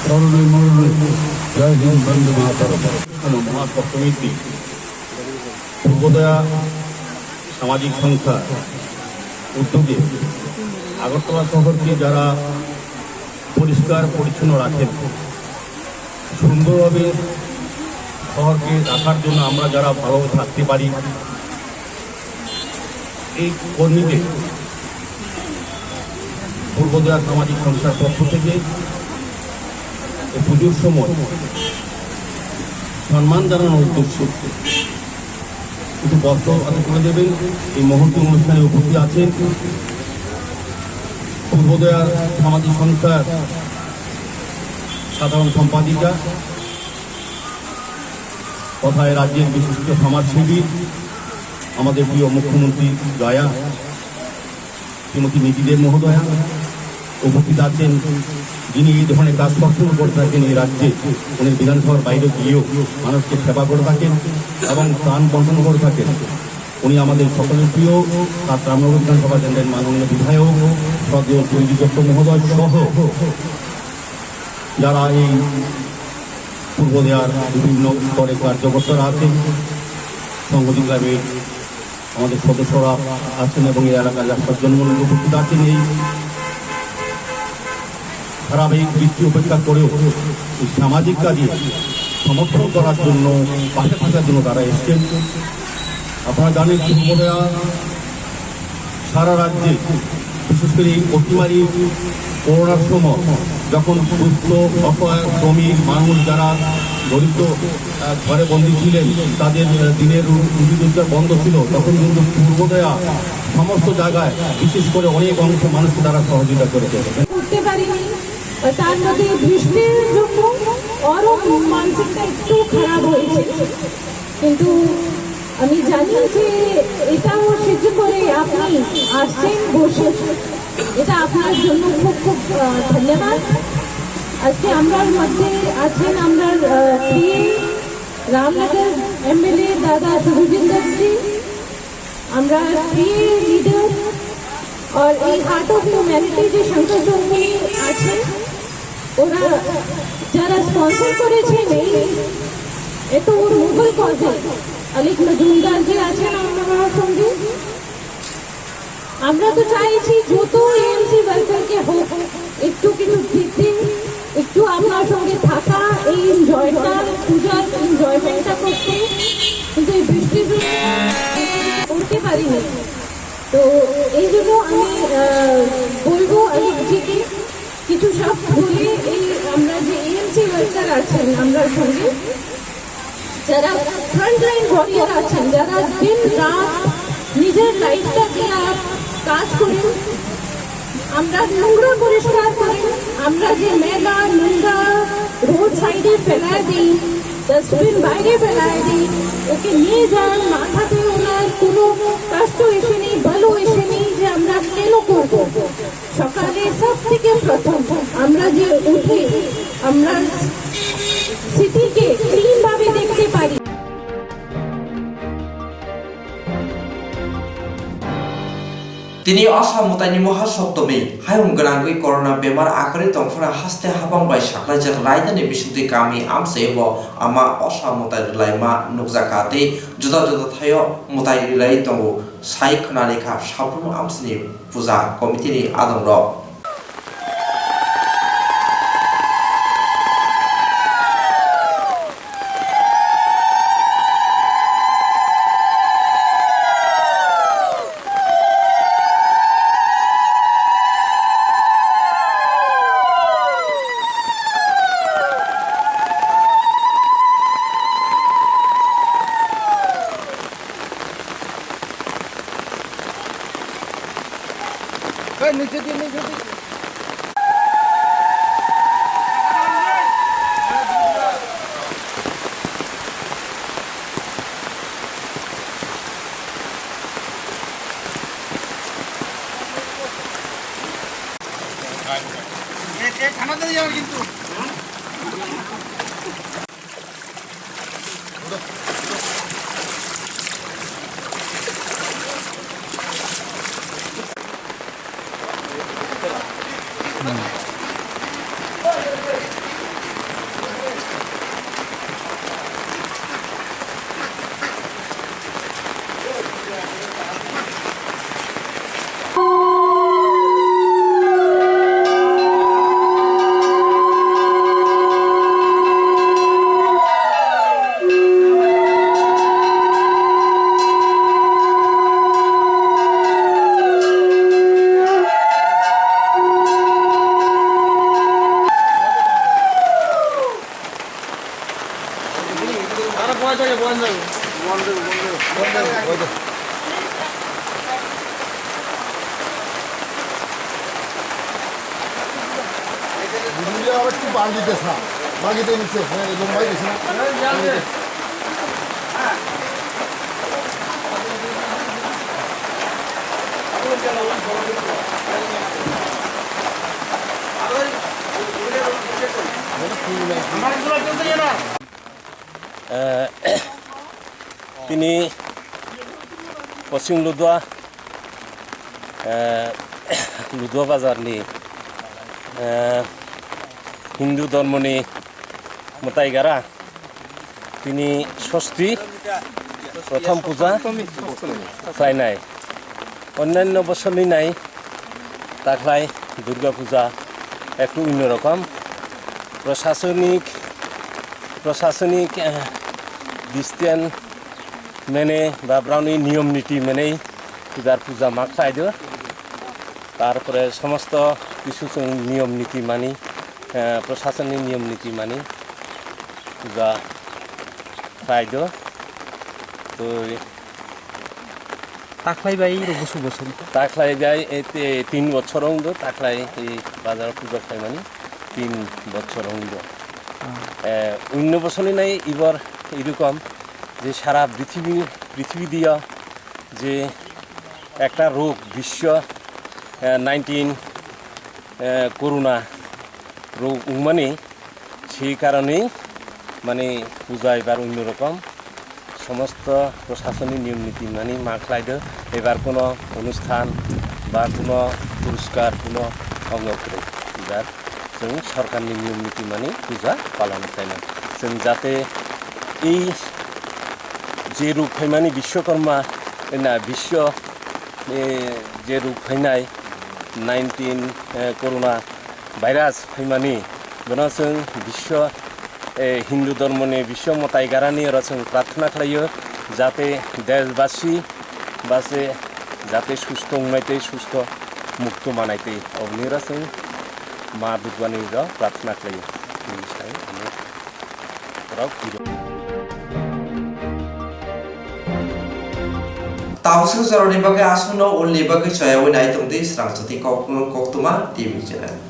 স্মরণে মরণে জয় হিন্দ বন্দে মাতরম মহাত্মা সমিতি পূর্বোদয়া সামাজিক সংস্থা উদ্যোগে আগরতলা শহরকে যারা পরিষ্কার পরিচ্ছন্ন রাখেন সুন্দরভাবে শহরকে রাখার জন্য আমরা যারা ভালোভাবে থাকতে পারি এই কর্মীদের পূর্বোদয়া সামাজিক সংস্থার পক্ষ থেকে এই পুজোর সময় সম্মান জানানোর উদ্দেশ্যে কিছু বস্ত্র হাতে করে দেবেন। এই মুহূর্তে অনুষ্ঠানে উপস্থিত আছেন পূর্বোদয়া সামাজিক সংস্থার সাধারণ সম্পাদিকা তথা রাজ্যের বিশিষ্ট সমাজসেবী আমাদের প্রিয় মুখ্যমন্ত্রী দয়া শ্রীমতী নীতিদেব মহোদয়া উপস্থিত আছেন, যিনি এই ধরনের কাজ সবসময় করে থাকেন এই রাজ্যে। উনি বিধানসভার বাইরে গিয়েও মানুষকে সেবা করে থাকেন এবং ত্রাণ বন্টন করে থাকেন। উনি আমাদের সকলের প্রিয় রামনগর বিধানসভা কেন্দ্রের মাননীয় বিধায়ক সদীয় চৌধুরী দত্ত মহোদয় সহ যারা এই পূর্বোদয়ার বিভিন্ন স্তরে কার্যকর্তারা আছেন, সংগঠন গ্রামের আমাদের সদস্যরা আছেন এবং এই এলাকার জনগণ উপস্থিত আছেন। এই ধারাবাহিক বৃষ্টি উপেক্ষা করেও এই সামাজিক কাজে সমর্থন করার জন্য পাশে থাকার জন্য তারা এসছেন। আপনারা জানেন পূর্বোদয়া সারা রাজ্যে বিশেষ করে এই অতিমারি করোনার সময় যখন সুস্থ অসহায় শ্রমিক মানুষ যারা দরিদ্র ঘরে বন্দী ছিলেন, তাদের দিনের রুটি রোজগার বন্ধ ছিল, তখন কিন্তু পূর্বোদয়া সমস্ত জায়গায় বিশেষ করে অনেক অংশ মানুষকে তারা সহযোগিতা করেছে। করতে পারিনি, তার মধ্যে বৃষ্টির জন্য আরো মানসিকতা একটু খারাপ হয়েছে, কিন্তু আমি জানি যে এটাও সহ্য করে আপনি আসছেন বসে, এটা আপনার জন্য খুব খুব ধন্যবাদ। আজকে আমরার মধ্যে আছেন আমরার রামনগর এমএলএ দাদা সুরজিন্দর জি, আমরা লিডার और এই হার্ট অফ হিউম্যানিটি যে সংগঠনগুলি আছে ওরা যারা স্পন্সর করেছেন এত ওর মুঘল কজে অলিক মজুমদার যে আছেন আমার সঙ্গে আমরা তো চাইছি যত এএমসি ওয়ার্কারকে হোক একটু কিছু দিতে একটু আপনার সঙ্গে থাকা এই এনজয়টা পূজার এনজয়মেন্টটা করতে কিন্তু এই বৃষ্টির করতে পারিনি তো এই জন্য আমি বলবো আলিকজিকে কিছু সব বলে এই আমরা যে এএমসি ওয়ার্কার আছেন আমরা সঙ্গে যারা ফ্রন্টলাইন ওয়ারিয়ার আছেন যারা দিন রাত নিজের লাইফটা দিয়ে কাজ করেন আমরা নোংরা পরিষ্কার করেন আমরা যে মেলা নোংরা রোড সাইডে ফেলায় দিই ডাস্টবিন বাইরে ফেলায় দিই ওকে নিয়ে যান মাথাতে ওনার কোনো কষ্ট এসে নেই বলও এসে নেই যে আমরা কেন করব সকালে সব থেকে প্রথম আমরা যে উঠে আমরা সিটিকে ক্লিনভাবে দেখতে পারি তিনি আসামতাनि महासप्तमी हायम गोनांगै करona बेमार आखरि तंफोरा हास्ते हाबांबाय साख्लायजाक रायदानि बिसुंथि गामि आमसेबो आमा असामताय लाइमा नुकजाखाते जुदा जुदा थायो मुताय रिलाय दंगो साइ खनारेखा साफ्रोम आमसेनि पूजा कमिटिनि आदंर তিনি पश्चिम लुदुवा बाजारनि हिंदू धर्मनि मोताइगारा তিনি ষষ্ঠী प्रथम पूजा खालायनाय अन्यान्य बছरनि नाय दाख्लाय दुर्गा पूजा একটু অন্যরকম प्रशासनिक डिस्टेंस मेने बा ब्राउनी नियम नीति मेने इबार पूजा मा खालायदो तारपरे समस्त किछु नियम नीति मानि प्रशासनिक नियम नीति मानि पूजा खालायदो तो ताख्लायबाय बसु बसु ताख्लायबाय 3 বছর হলো ताख्लाय এই বাজার পূজা খাইমানি 3 বছর হলো অন্য বছরই নাই এবার এরকম যে সারা পৃথিবী দিয়া যে একটা রোগ বিশ্ব 19 করোনা রোগ মানে সেই কারণেই মানে পূজা এবার অন্যরকম সমস্ত প্রশাসনিক নিয়ম নীতি মানি মা খাইদ এবার কোনো অনুষ্ঠান बा कुनो पुरस्कार कुनो अंगक्रे इबार जों सरकारनि नियम नीति मानि पूजा पालन खालामो जों जाहाथे এই যে রূপ फैमानि विश्वकर्मा विश्व जे रूप फैनाय 19 कोरोना भाइरास फैमानि बेनो जों विश्व हिंदू धर्मनि विश्व मताइगारानि जों प्रार्थना खालायो जाहाथे देशबासी बासे जाहाथे सुस्थ हंनायते सुस्थ मुक्त मानायते अबनिरा जों मा दुर्गानि प्रार्थना खालायो तावसो जरनि बागे आसुनो उलनि बागे चयावै नाय तंदि स्रांचति कक्तुमा टीवी चैनल